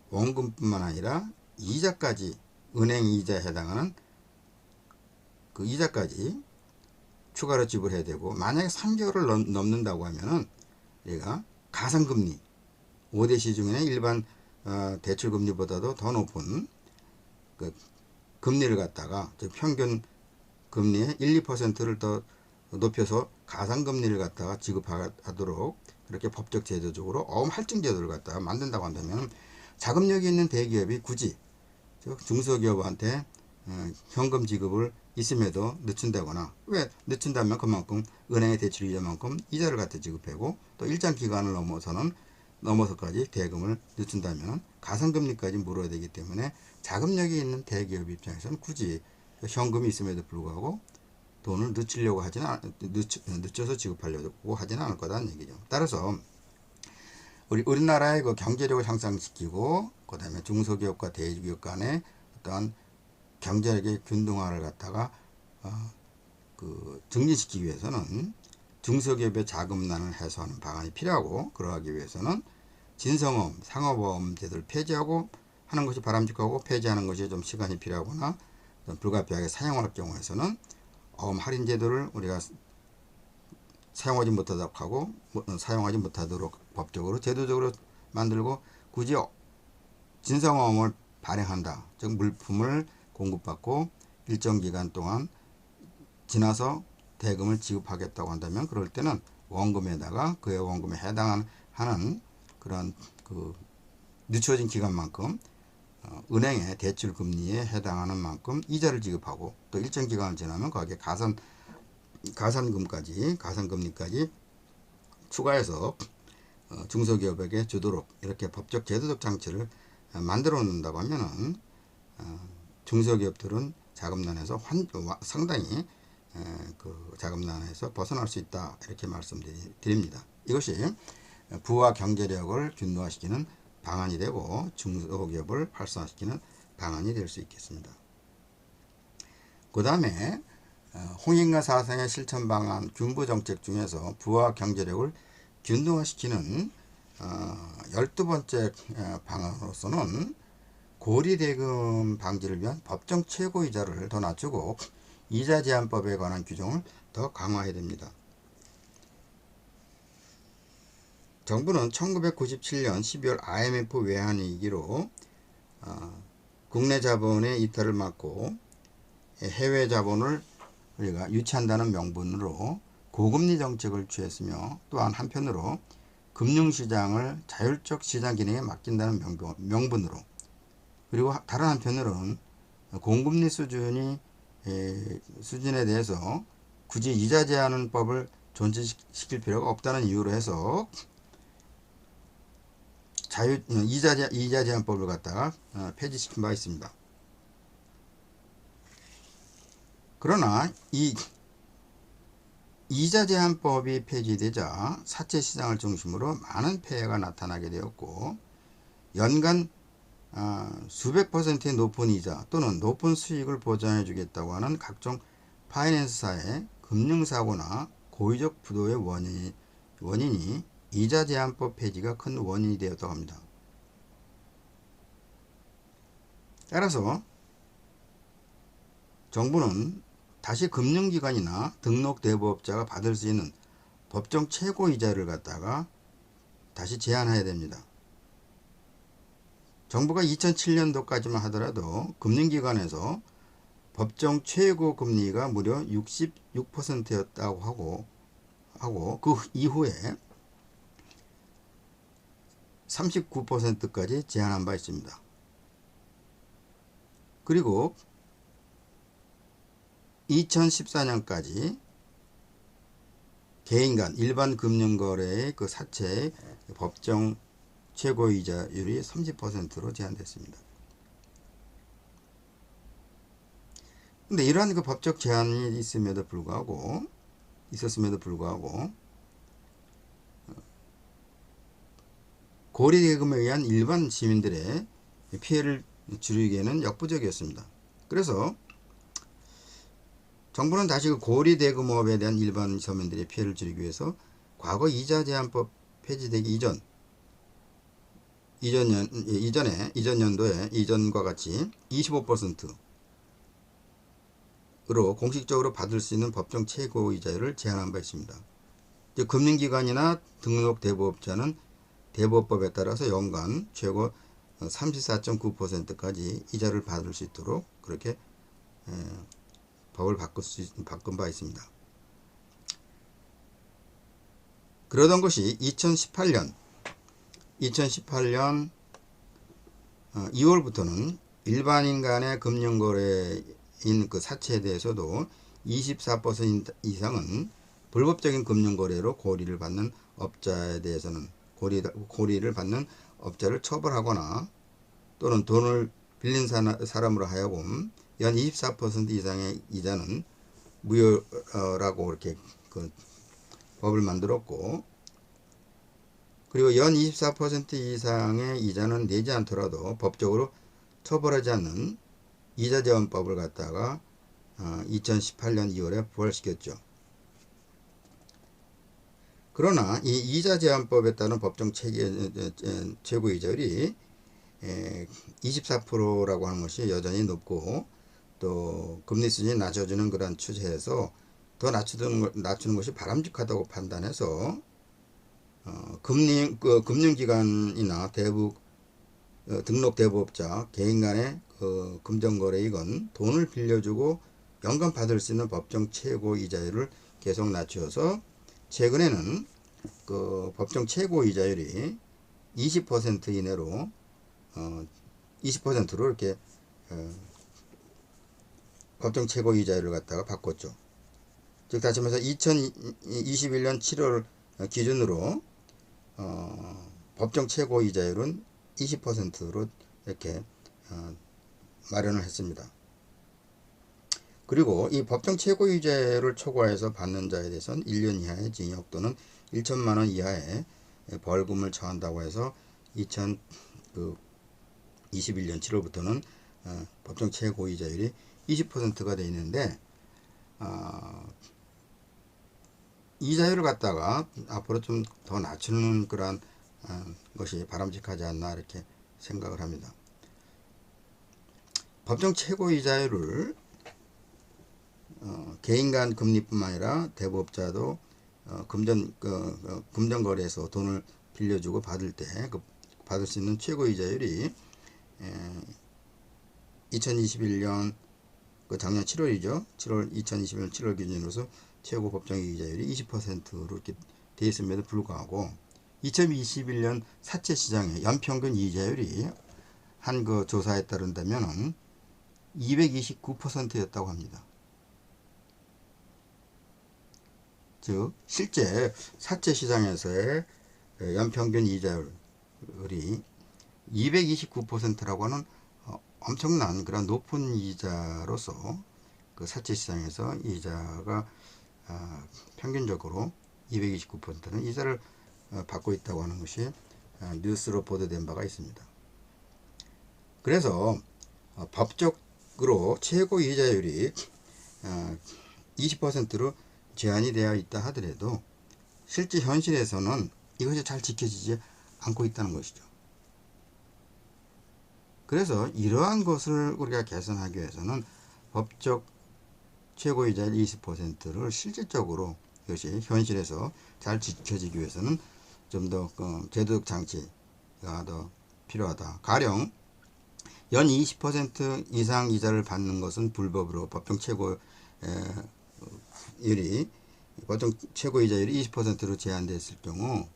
원금뿐만 아니라 이자까지 은행 이자에 해당하는 그 이자까지 추가로 지불해야 되고 만약에 3개월을 넘는다고 하면은 얘가 가산금리 5대 시중은행 일반 대출금리보다도 더 높은 금리를 갖다가 즉 평균 금리의 1, 2%를 더 높여서 가산금리를 갖다가 지급하도록 그렇게 법적 제도적으로 어음 할증 제도를 갖다가 만든다고 한다면 자금력이 있는 대기업이 굳이 즉 중소기업한테 현금 지급을 있음에도 늦춘다거나 왜 늦춘다면 그만큼 은행의 대출 이자만큼 이자를 갖다 지급하고 또 일정 기간을 넘어서까지 대금을 늦춘다면 가산금리까지 물어야 되기 때문에 자금력이 있는 대기업 입장에서는 굳이 현금이 있음에도 불구하고 돈을 늦춰서 지급하려고 하지는 않을 거다는 얘기죠. 따라서 우리나라의 경제력을 향상시키고 그다음에 중소기업과 대기업 간의 어떤 경제력의 균등화를 갖다가 증진시키기 위해서는 중소기업의 자금난을 해소하는 방안이 필요하고 그러하기 위해서는 진성어음, 상업어음 제도를 폐지하고 하는 것이 바람직하고 폐지하는 것이 좀 시간이 필요하거나 좀 불가피하게 사용할 경우에서는 어음 할인 제도를 우리가 사용하지 못하도록 법적으로 제도적으로 만들고 굳이 진성어음을 발행한다. 즉 물품을 공급받고 일정 기간 동안 지나서 대금을 지급하겠다고 한다면 그럴 때는 원금에다가 그의 원금에 해당하는 그런 늦춰진 기간만큼 은행의 대출 금리에 해당하는 만큼 이자를 지급하고 또 일정 기간을 지나면 거기에 가산금리까지 추가해서 중소기업에게 주도록 이렇게 법적 제도적 장치를 만들어 놓는다고 하면은 중소기업들은 자금난에서 상당히 그 자금난에서 벗어날 수 있다, 이렇게 말씀드립니다. 이것이 부와 경제력을 균등화시키는 방안이 되고 중소기업을 활성화시키는 방안이 될 수 있겠습니다. 그 다음에 홍익인간 사상의 실천 방안 균부 정책 중에서 부와 경제력을 균등화시키는 12번째 방안으로서는 고리대금 방지를 위한 법정 최고이자를 더 낮추고 이자 제한법에 관한 규정을 더 강화해야 됩니다. 정부는 1997년 12월 IMF 외환위기로 국내 자본의 이탈을 막고 해외 자본을 우리가 유치한다는 명분으로 고금리 정책을 취했으며, 또한 한편으로 금융시장을 자율적 시장 기능에 맡긴다는 명분으로, 그리고 다른 한편으로는 공금리 수준에 대해서 굳이 이자 제한 법을 존재시킬 필요가 없다는 이유로 해서 이자 제한법을 갖다가 폐지시킨 바 있습니다. 그러나 이 이자 제한법이 폐지되자 사채 시장을 중심으로 많은 폐해가 나타나게 되었고, 연간 수백 %의 높은 이자 또는 높은 수익을 보장해 주겠다고 하는 각종 파이낸스사의 금융사고나 고의적 부도의 원인이 이자 제한법 폐지가 큰 원인이 되었다고 합니다. 따라서 정부는 다시 금융기관이나 등록 대부업자가 받을 수 있는 법정 최고이자를 갖다가 다시 제한해야 됩니다. 정부가 2007년도까지만 하더라도 금융기관에서 법정 최고 금리가 무려 66%였다고 하고 그 이후에 39%까지 제한한 바 있습니다. 그리고 2014년까지 개인 간 일반 금융거래의 그 사채의 법정 최고이자율이 30%로 제한됐습니다. 근데 이러한 그 법적 제한이 있었음에도 불구하고 고리대금에 의한 일반 시민들의 피해를 줄이기에는 역부족이었습니다. 그래서 정부는 다시 그 고리대금업에 대한 일반 서민들의 피해를 줄이기 위해서 과거 이자 제한법 폐지되기 이전과 같이 25%로 공식적으로 받을 수 있는 법정 최고이자율을 제한한 바 있습니다. 즉 금융기관이나 등록 대부업자는 대부업법에 따라서 연간 최고 34.9%까지 이자를 받을 수 있도록 그렇게 법을 바꾼 바 있습니다. 그러던 것이 2018년 2월부터는 일반인 간의 금융거래인 그 사채에 대해서도 24% 이상은 불법적인 금융거래로 고리를 받는 업자에 대해서는 고리를 받는 업자를 처벌하거나 또는 돈을 빌린 사람으로 하여금 연 24% 이상의 이자는 무효라고 이렇게 그 법을 만들었고, 그리고 연 24% 이상의 이자는 내지 않더라도 법적으로 처벌하지 않는 이자제한법을 갖다가 2018년 2월에 부활시켰죠. 그러나 이 이자제한법에 따른 법정 최고이자율이 24%라고 하는 것이 여전히 높고, 또 금리 수준이 낮아지는 그런 추세에서 더 낮추는 것이 바람직하다고 판단해서 금융기관이나 등록 대부업자 개인 간의 금전거래이건 돈을 빌려주고 연간 받을 수 있는 법정 최고이자율을 계속 낮추어서 최근에는 그 법정 최고이자율이 20% 이내로 20%로 이렇게 법정 최고이자율을 갖다가 바꿨죠. 즉 다시 말해서 2021년 7월 기준으로 법정 최고이자율은 20%로 이렇게 마련을 했습니다. 그리고 이 법정 최고이자율을 초과해서 받는 자에 대해서는 1년 이하의 징역 또는 1천만 원 이하의 벌금을 처한다고 해서 2021년 7월부터는 법정 최고이자율이 20%가 되어 있는데, 이자율을 갖다가 앞으로 좀 더 낮추는 그런 것이 바람직하지 않나 이렇게 생각을 합니다. 법정 최고이자율을 개인 간 금리뿐만 아니라 대부업자도 금전거래에서 돈을 빌려주고 받을 때 받을 수 있는 최고이자율이 2021년 작년 7월이죠. 2021년 7월 기준으로서 최고 법정이자율이 20%로 이렇게 되어 있음에도 불구하고 2021년 사채 시장의 연평균 이자율이 한 그 조사에 따른다면 229%였다고 합니다. 즉 실제 사채 시장에서의 연평균 이자율이 229%라고 하는 엄청난 그런 높은 이자로서 그 사채 시장에서 이자가 평균적으로 229%는 이자를 받고 있다고 하는 것이 뉴스로 보도된 바가 있습니다. 그래서 법적으로 최고 이자율이 20%로 제한이 되어 있다 하더라도 실제 현실에서는 이것이 잘 지켜지지 않고 있다는 것이죠. 그래서 이러한 것을 우리가 개선하기 위해서는 법적 최고이자율 20%를 실질적으로 이것이 현실에서 잘 지켜지기 위해서는 좀 더 제도적 장치가 더 필요하다. 가령 연 20% 이상 이자를 받는 것은 불법으로 법정 최고이자율이 20%로 제한됐을 경우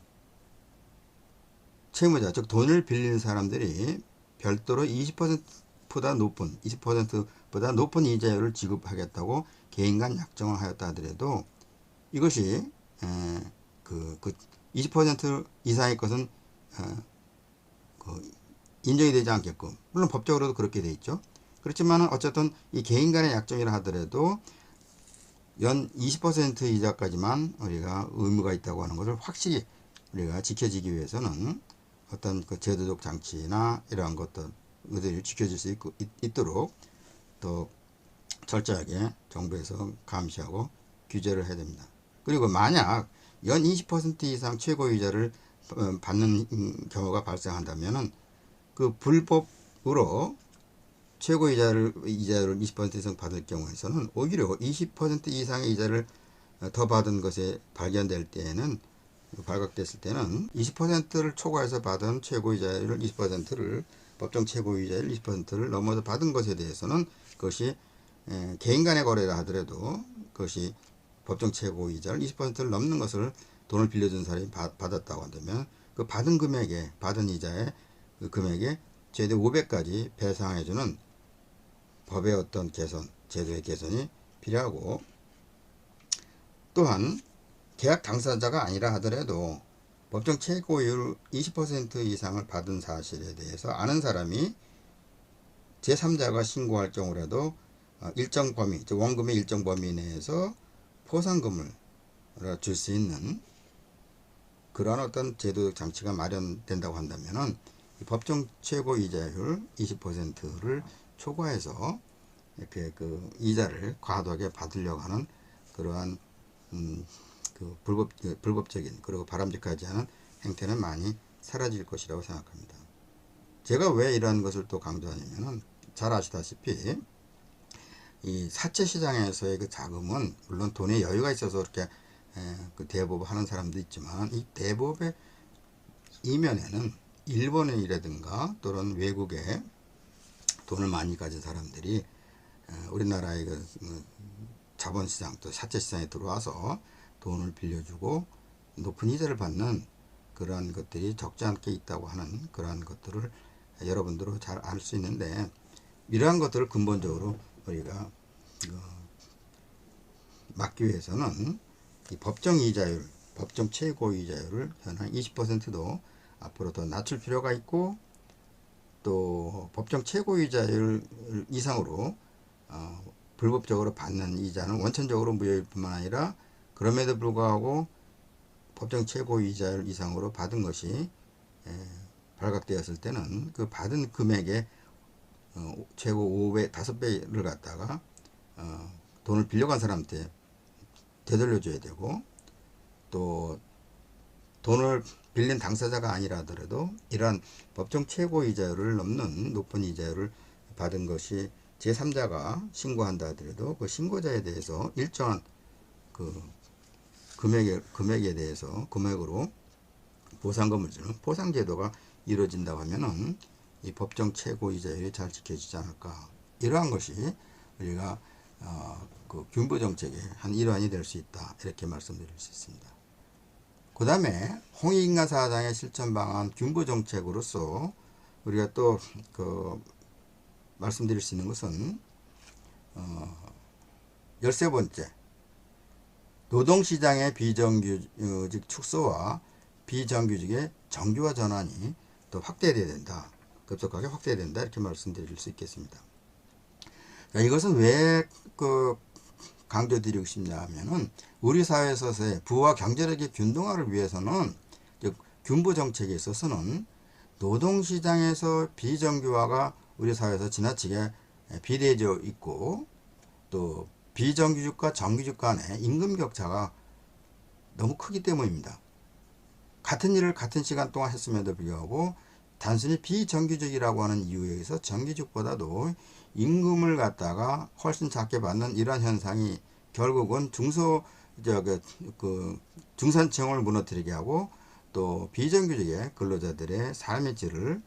채무자, 즉 돈을 빌리는 사람들이 별도로 20%보다 높은 이자율을 지급하겠다고 개인 간 약정을 하였다 하더라도 이것이 20% 이상의 것은 인정이 되지 않게끔, 물론 법적으로도 그렇게 돼 있죠. 그렇지만 어쨌든 이 개인 간의 약정이라 하더라도 연 20% 이자까지만 우리가 의무가 있다고 하는 것을 확실히 우리가 지켜지기 위해서는 어떤 그 제도적 장치나 이러한 것들이 지켜질 수 있도록 더 철저하게 정부에서 감시하고 규제를 해야 됩니다. 그리고 만약 연 20% 이상 최고이자를 받는 경우가 발생한다면은 그 불법으로 최고이자율을 20% 이상 받을 경우에서는 오히려 20% 이상의 이자를 더 받은 것에 발각됐을 때는 20%를 초과해서 받은 최고이자율을 20%를 법정 최고이자율 20%를 넘어서 받은 것에 대해서는 그것이 개인 간의 거래라 하더라도 그것이 법정 최고이자를 20%를 넘는 것을 돈을 빌려준 사람이 받았다고 한다면 그 받은 이자의 그 금액에 최대 500까지 배상해주는 법의 어떤 개선, 제도의 개선이 필요하고, 또한 계약 당사자가 아니라 하더라도 법정 최고율 20% 이상을 받은 사실에 대해서 아는 사람이 제3자가 신고할 경우라도 일정 범위, 즉 원금의 일정 범위 내에서 포상금을 줄 수 있는 그러한 어떤 제도적 장치가 마련된다고 한다면은 법정 최고이자율 20%를 초과해서 이렇게 그 이자를 과도하게 받으려고 하는 그러한 그 불법적인 그리고 바람직하지 않은 행태는 많이 사라질 것이라고 생각합니다. 제가 왜 이러한 것을 또 강조하냐면은 잘 아시다시피 이 사채 시장에서의 그 자금은 물론 돈에 여유가 있어서 이렇게 그 대부업 하는 사람도 있지만 이 대부업의 이면에는 일본인이라든가 또는 외국에 돈을 많이 가진 사람들이 우리나라의 그 자본시장 또 사채시장에 들어와서 돈을 빌려주고 높은 이자를 받는 그러한 것들이 적지 않게 있다고 하는 그러한 것들을 여러분들은 잘 알 수 있는데, 이러한 것들을 근본적으로 우리가 막기 위해서는 이 법정 이자율, 법정 최고 이자율을 현행 20%도 앞으로 더 낮출 필요가 있고, 또 법정 최고 이자율 이상으로 불법적으로 받는 이자는 원천적으로 무효일 뿐만 아니라 그럼에도 불구하고 법정 최고 이자율 이상으로 받은 것이 발각되었을 때는 그 받은 금액의 최고 5배, 5배를 갖다가 돈을 빌려간 사람한테 되돌려줘야 되고, 또 돈을 빌린 당사자가 아니라 하더라도 이러한 법정 최고 이자율을 넘는 높은 이자율을 받은 것이 제3자가 신고한다 하더라도 그 신고자에 대해서 일정한 그 금액에 대해서 금액으로 보상금을 주는 보상제도가 이루어진다고 하면은 이 법정 최고 이자율이 잘 지켜지지 않을까. 이러한 것이 우리가 그 균보 정책의 한 일환이 될 수 있다. 이렇게 말씀드릴 수 있습니다. 그 다음에 홍익인간 사상의 실천 방안 균보 정책으로서 우리가 또 그 말씀드릴 수 있는 것은 13번째 노동시장의 비정규직 축소와 비정규직의 정규화 전환이 또 확대돼야 된다. 급속하게 확대된다. 이렇게 말씀드릴 수 있겠습니다. 자, 이것은 왜 그 강조드리고 싶냐 하면은 우리 사회에서의 부와 경제력의 균등화를 위해서는 균보 정책에 있어서는 노동시장에서 비정규화가 우리 사회에서 지나치게 비례해져 있고, 또 비정규직과 정규직 간의 임금 격차가 너무 크기 때문입니다. 같은 일을 같은 시간 동안 했음에도 불구하고 단순히 비정규직이라고 하는 이유에 의해서 정규직보다도 임금을 갖다가 훨씬 작게 받는 이러한 현상이 결국은 중산층을 무너뜨리게 하고, 또 비정규직의 근로자들의 삶의 질을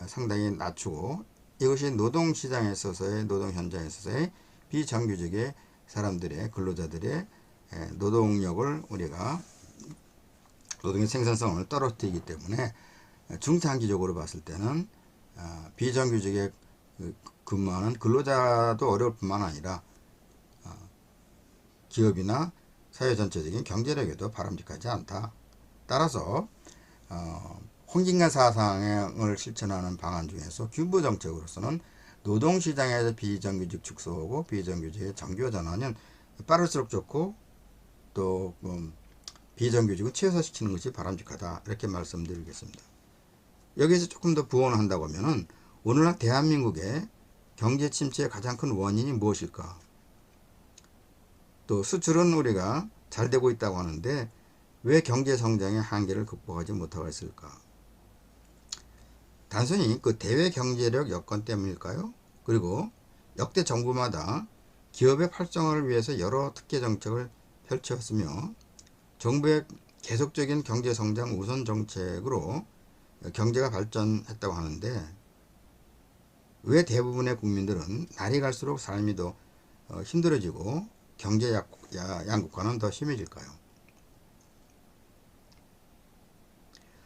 상당히 낮추고, 이것이 노동시장에 있어서의 노동 현장에 있어서의 비정규직의 사람들의 근로자들의 노동력을 우리가 노동의 생산성을 떨어뜨리기 때문에 중장기적으로 봤을 때는 비정규직에 근무하는 근로자도 어려울 뿐만 아니라 기업이나 사회 전체적인 경제력에도 바람직하지 않다. 따라서 홍익인간 사상을 실천하는 방안 중에서 균보 정책으로서는 노동시장에서 비정규직 축소하고 비정규직의 정규화 전환은 빠를수록 좋고, 또 비정규직은 최소화시키는 것이 바람직하다. 이렇게 말씀드리겠습니다. 여기에서 조금 더 부언을 한다고 하면은 오늘날 대한민국의 경제 침체의 가장 큰 원인이 무엇일까? 또 수출은 우리가 잘 되고 있다고 하는데 왜 경제 성장의 한계를 극복하지 못하고 있을까? 단순히 그 대외 경제력 여건 때문일까요? 그리고 역대 정부마다 기업의 활성화를 위해서 여러 특혜 정책을 펼쳤으며 정부의 계속적인 경제 성장 우선 정책으로 경제가 발전했다고 하는데, 왜 대부분의 국민들은 날이 갈수록 삶이 더 힘들어지고 경제 양극화는 더 심해질까요?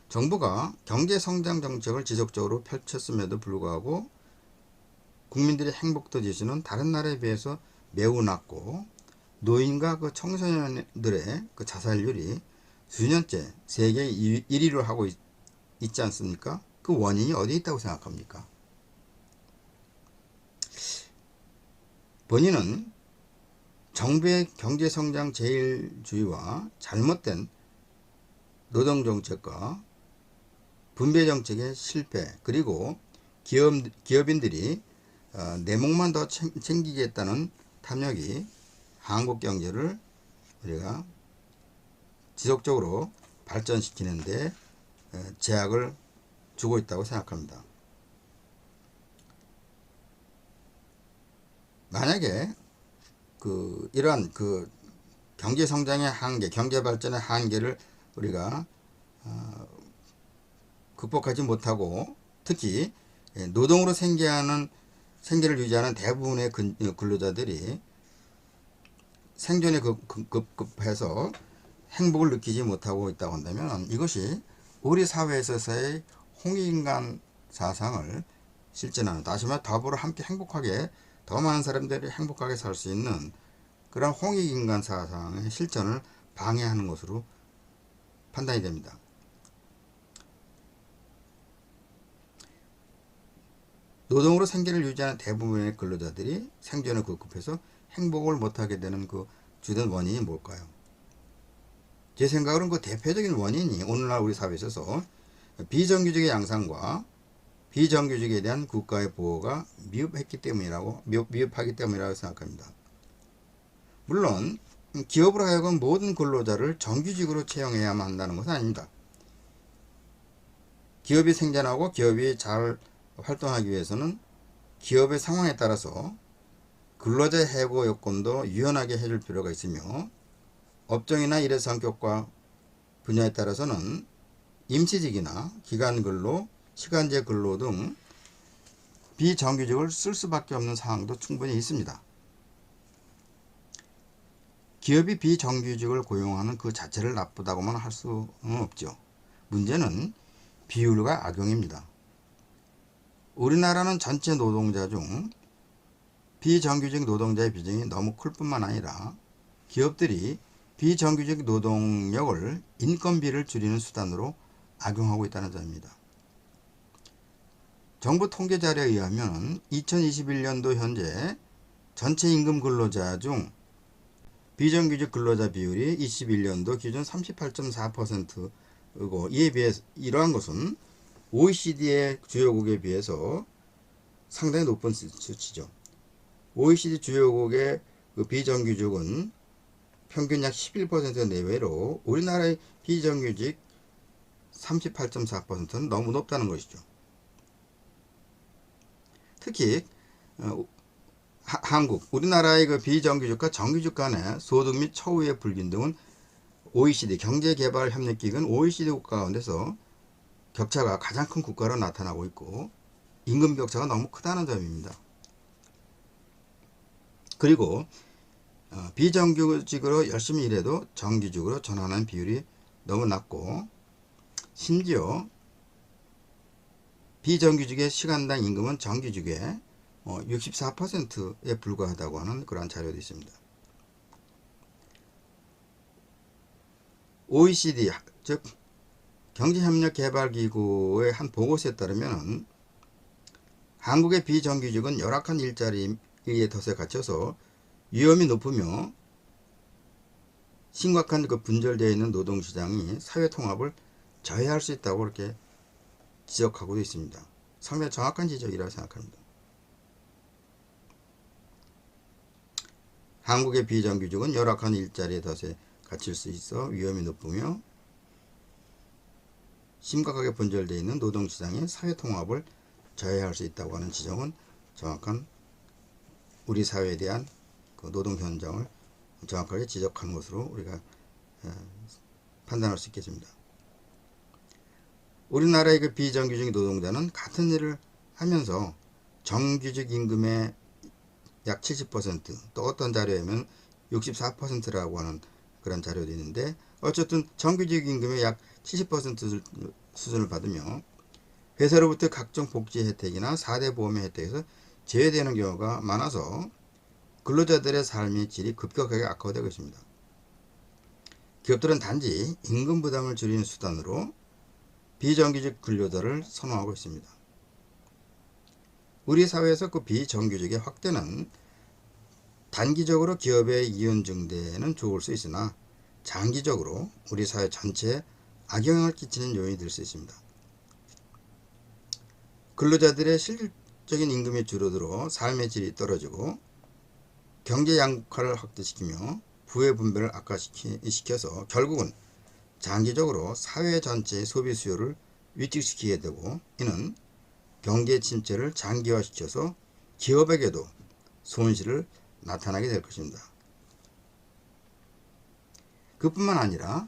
정부가 경제 성장 정책을 지속적으로 펼쳤음에도 불구하고 국민들의 행복도 지수는 다른 나라에 비해서 매우 낮고, 노인과 그 청소년들의 그 자살률이 수년째 세계 1위를 하고 있지 않습니까? 그 원인이 어디에 있다고 생각합니까? 본인은 정부의 경제성장 제일주의와 잘못된 노동정책과 분배정책의 실패, 그리고 기업인들이 내 몫만 더 챙기겠다는 탐욕이 한국 경제를 우리가 지속적으로 발전시키는데 제약을 주고 있다고 생각합니다. 만약에 이러한 경제 성장의 한계, 경제 발전의 한계를 우리가 극복하지 못하고, 특히 노동으로 생계를 유지하는 대부분의 근로자들이 생존에 급급해서 행복을 느끼지 못하고 있다고 한다면 이것이 우리 사회에서의 홍익인간 사상을 실천하는, 다시 말해 더불어 함께 행복하게, 더 많은 사람들이 행복하게 살 수 있는 그런 홍익인간 사상의 실천을 방해하는 것으로 판단이 됩니다. 노동으로 생계를 유지하는 대부분의 근로자들이 생존에 급급해서 행복을 못하게 되는 그 주된 원인이 뭘까요? 제 생각으로는 그 대표적인 원인이 오늘날 우리 사회에 있어서 비정규직의 양상과 비정규직에 대한 국가의 보호가 미흡하기 때문이라고 생각합니다. 물론 기업으로 하여금 모든 근로자를 정규직으로 채용해야만 한다는 것은 아닙니다. 기업이 생존하고 기업이 잘 활동하기 위해서는 기업의 상황에 따라서 근로자 해고 요건도 유연하게 해줄 필요가 있으며, 업종이나 일의 성격과 분야에 따라서는 임시직이나 기간근로, 시간제 근로 등 비정규직을 쓸 수밖에 없는 상황도 충분히 있습니다. 기업이 비정규직을 고용하는 그 자체를 나쁘다고만 할 수는 없죠. 문제는 비율과 악용입니다. 우리나라는 전체 노동자 중 비정규직 노동자의 비중이 너무 클 뿐만 아니라 기업들이 비정규직 노동력을 인건비를 줄이는 수단으로 악용하고 있다는 점입니다. 정부 통계 자료에 의하면 2021년도 현재 전체 임금 근로자 중 비정규직 근로자 비율이 21년도 기준 38.4%고, 이에 비해서 이러한 것은 OECD의 주요국에 비해서 상당히 높은 수치죠. OECD 주요국의 그 비정규직은 평균 약 11% 내외로 우리나라의 비정규직 38.4%는 너무 높다는 것이죠. 특히 한국, 우리나라의 그 비정규직과 정규직 간의 소득 및 처우의 불균등은 OECD 경제개발협력기금 OECD 국가 가운데서 격차가 가장 큰 국가로 나타나고 있고, 임금 격차가 너무 크다는 점입니다. 그리고 비정규직으로 열심히 일해도 정규직으로 전환하는 비율이 너무 낮고, 심지어 비정규직의 시간당 임금은 정규직의 64%에 불과하다고 하는 그러한 자료도 있습니다. OECD, 즉 경제협력개발기구의 한 보고서에 따르면 한국의 비정규직은 열악한 일자리의 덫에 갇혀서 위험이 높으며 심각한 그 분절되어 있는 노동시장이 사회통합을 저해할 수 있다고 이렇게 지적하고 있습니다. 상당히 정확한 지적이라고 생각합니다. 한국의 비정규직은 열악한 일자리의 덫에 갇힐 수 있어 위험이 높으며 심각하게 분절되어 있는 노동시장의 사회통합을 저해할 수 있다고 하는 지적은 정확한 우리 사회에 대한 그 노동 현장을 정확하게 지적한 것으로 우리가 판단할 수 있겠습니다. 우리나라의 그 비정규직 노동자는 같은 일을 하면서 정규직 임금의 약 70%, 또 어떤 자료에는 64%라고 하는 그런 자료도 있는데, 어쨌든 정규직 임금의 약 70% 수준을 받으며 회사로부터 각종 복지 혜택이나 4대 보험의 혜택에서 제외되는 경우가 많아서 근로자들의 삶의 질이 급격하게 악화되고 있습니다. 기업들은 단지 임금 부담을 줄이는 수단으로 비정규직 근로자를 선호하고 있습니다. 우리 사회에서 그 비정규직의 확대는 단기적으로 기업의 이윤 증대에는 좋을 수 있으나 장기적으로 우리 사회 전체에 악영향을 끼치는 요인이 될 수 있습니다. 근로자들의 실질적인 임금이 줄어들어 삶의 질이 떨어지고 경제 양극화를 확대시키며 부의 분배를 악화시켜서 결국은 장기적으로 사회 전체의 소비 수요를 위축시키게 되고, 이는 경제 침체를 장기화시켜서 기업에게도 손실을 나타나게 될 것입니다. 그뿐만 아니라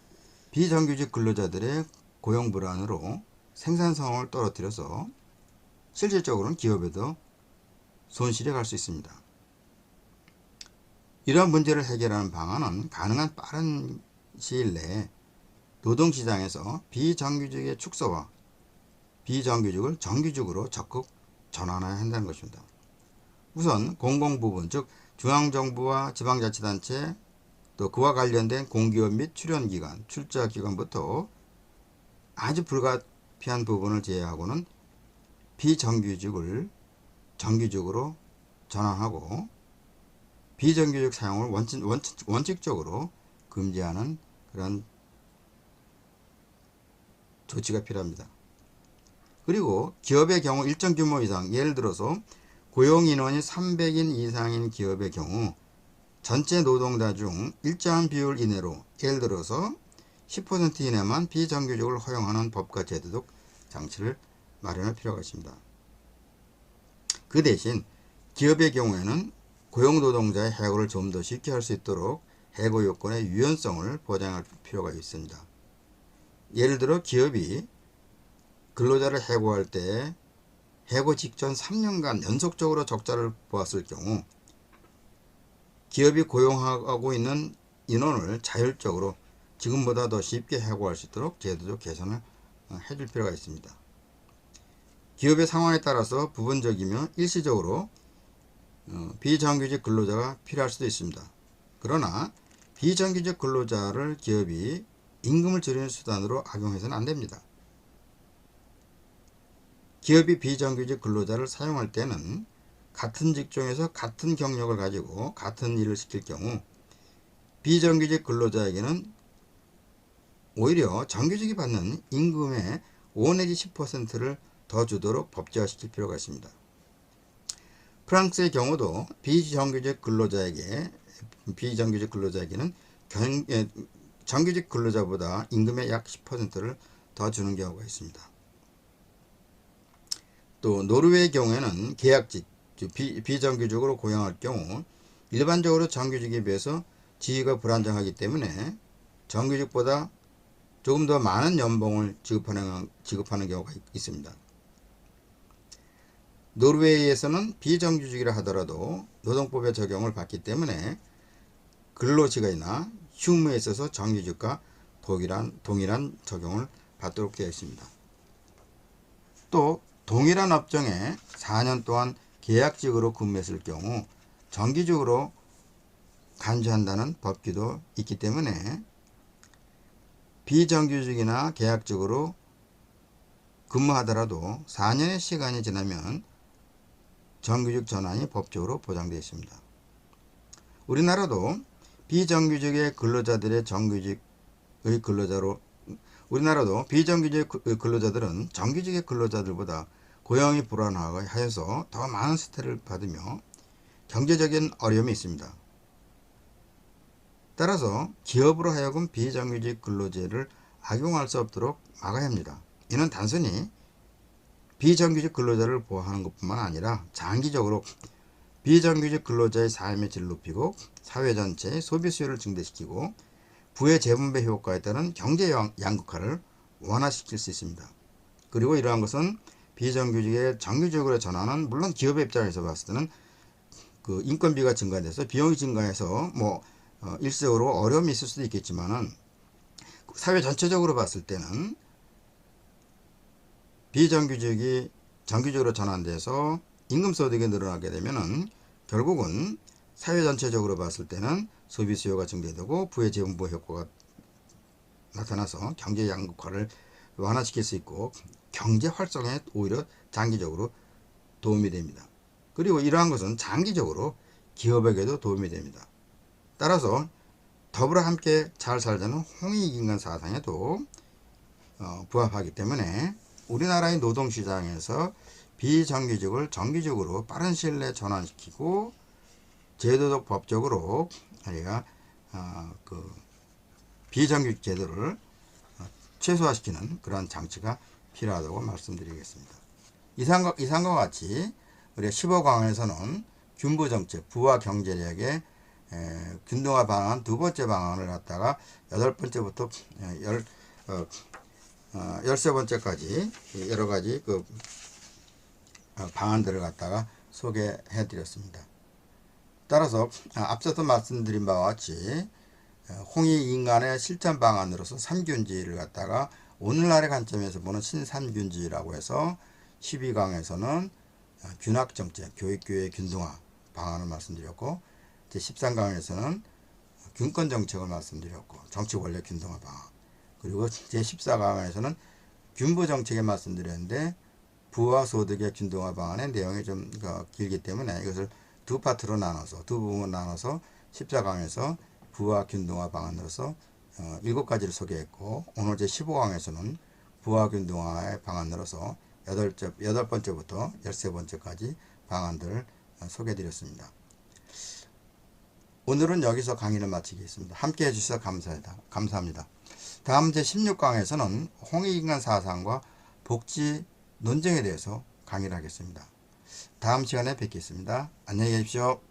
비정규직 근로자들의 고용 불안으로 생산성을 떨어뜨려서 실질적으로는 기업에도 손실이 갈 수 있습니다. 이러한 문제를 해결하는 방안은 가능한 빠른 시일 내에 노동시장에서 비정규직의 축소와 비정규직을 정규직으로 적극 전환해야 한다는 것입니다. 우선 공공부문, 즉 중앙정부와 지방자치단체, 또 그와 관련된 공기업 및 출연기관, 출자기관부터 아주 불가피한 부분을 제외하고는 비정규직을 정규직으로 전환하고, 비정규직 사용을 원칙적으로 금지하는 그런 조치가 필요합니다. 그리고 기업의 경우 일정 규모 이상, 예를 들어서 고용 인원이 300인 이상인 기업의 경우 전체 노동자 중 일정한 비율 이내로, 예를 들어서 10% 이내만 비정규직을 허용하는 법과 제도적 장치를 마련할 필요가 있습니다. 그 대신 기업의 경우에는 고용 노동자의 해고를 좀 더 쉽게 할 수 있도록 해고 요건의 유연성을 보장할 필요가 있습니다. 예를 들어 기업이 근로자를 해고할 때 해고 직전 3년간 연속적으로 적자를 보았을 경우 기업이 고용하고 있는 인원을 자율적으로 지금보다 더 쉽게 해고할 수 있도록 제도적 개선을 해줄 필요가 있습니다. 기업의 상황에 따라서 부분적이며 일시적으로 비정규직 근로자가 필요할 수도 있습니다. 그러나 비정규직 근로자를 기업이 임금을 줄이는 수단으로 악용해서는 안 됩니다. 기업이 비정규직 근로자를 사용할 때는 같은 직종에서 같은 경력을 가지고 같은 일을 시킬 경우 비정규직 근로자에게는 오히려 정규직이 받는 임금의 5 내지 10%를 더 주도록 법제화시킬 필요가 있습니다. 프랑스의 경우도 비정규직 근로자에게는 정규직 근로자보다 임금의 약 10%를 더 주는 경우가 있습니다. 또 노르웨이의 경우에는 계약직, 비정규직으로 고용할 경우 일반적으로 정규직에 비해서 지위가 불안정하기 때문에 정규직보다 조금 더 많은 연봉을 지급하는 경우가 있습니다. 노르웨이에서는 비정규직이라 하더라도 노동법의 적용을 받기 때문에 근로시간이나 휴무에 있어서 정규직과 동일한 적용을 받도록 되어 있습니다. 또 동일한 업종에 4년 동안 계약직으로 근무했을 경우 정기적으로 간주한다는 법규도 있기 때문에 비정규직이나 계약직으로 근무하더라도 4년의 시간이 지나면 정규직 전환이 법적으로 보장되어 있습니다. 우리나라도 비정규직의 근로자들의 정규직의 근로자들은 정규직의 근로자들보다 고용이 불안하여서 더 많은 스트레스를 받으며 경제적인 어려움이 있습니다. 따라서 기업으로 하여금 비정규직 근로제를 악용할 수 없도록 막아야 합니다. 이는 단순히 비정규직 근로자를 보호하는 것뿐만 아니라 장기적으로 비정규직 근로자의 삶의 질을 높이고 사회 전체의 소비 수요를 증대시키고 부의 재분배 효과에 따른 경제 양극화를 완화시킬 수 있습니다. 그리고 이러한 것은 비정규직의 정규직으로 전환은 물론 기업의 입장에서 봤을 때는 그 인건비가 증가돼서 비용이 증가해서 일시적으로 어려움이 있을 수도 있겠지만은 사회 전체적으로 봤을 때는 비정규직이 정규직으로 전환돼서 임금소득이 늘어나게 되면은 결국은 사회 전체적으로 봤을 때는 소비 수요가 증대되고 부의 재분배 효과가 나타나서 경제 양극화를 완화시킬 수 있고 경제 활성화에 오히려 장기적으로 도움이 됩니다. 그리고 이러한 것은 장기적으로 기업에게도 도움이 됩니다. 따라서 더불어 함께 잘 살자는 홍익인간 사상에도 부합하기 때문에 우리나라의 노동시장에서 비정규직을 정규직으로 빠른 시일 내에 전환시키고 제도적 법적으로 우리가 비정규직 제도를 최소화시키는 그런 장치가 필요하다고 말씀드리겠습니다. 이상과 같이 우리가 15강에서는 균부정책, 부와 경제력의 균등화 방안 두 번째 방안을 갖다가 8번째부터 13번째까지 여러 가지 방안들을 갖다가 소개해 드렸습니다. 따라서 앞서서 말씀드린 바와 같이 홍익인간의 실천 방안으로서 3균지를 갖다가 오늘날의 관점에서 보는 신삼균지라고 해서 12강에서는 균학정책, 교육교의 균등화 방안을 말씀드렸고 제13강에서는 균권정책을 말씀드렸고 정치권력 균등화 방안, 그리고 제14강에서는 균부정책에 말씀드렸는데 부와 소득의 균등화 방안의 내용이 좀 길기 때문에 이것을 두 파트로 나눠서 두 부분 나눠서 십자강에서 부와 균등화 방안으로서 7가지를 소개했고 오늘 제 15강에서는 부와 균등화의 방안으로서 8번째부터 13번째까지 방안들을 소개해 드렸습니다. 오늘은 여기서 강의를 마치겠습니다. 함께 해주셔서 감사합니다. 다음 제 16강에서는 홍익인간 사상과 복지 논쟁에 대해서 강의를 하겠습니다. 다음 시간에 뵙겠습니다. 안녕히 계십시오.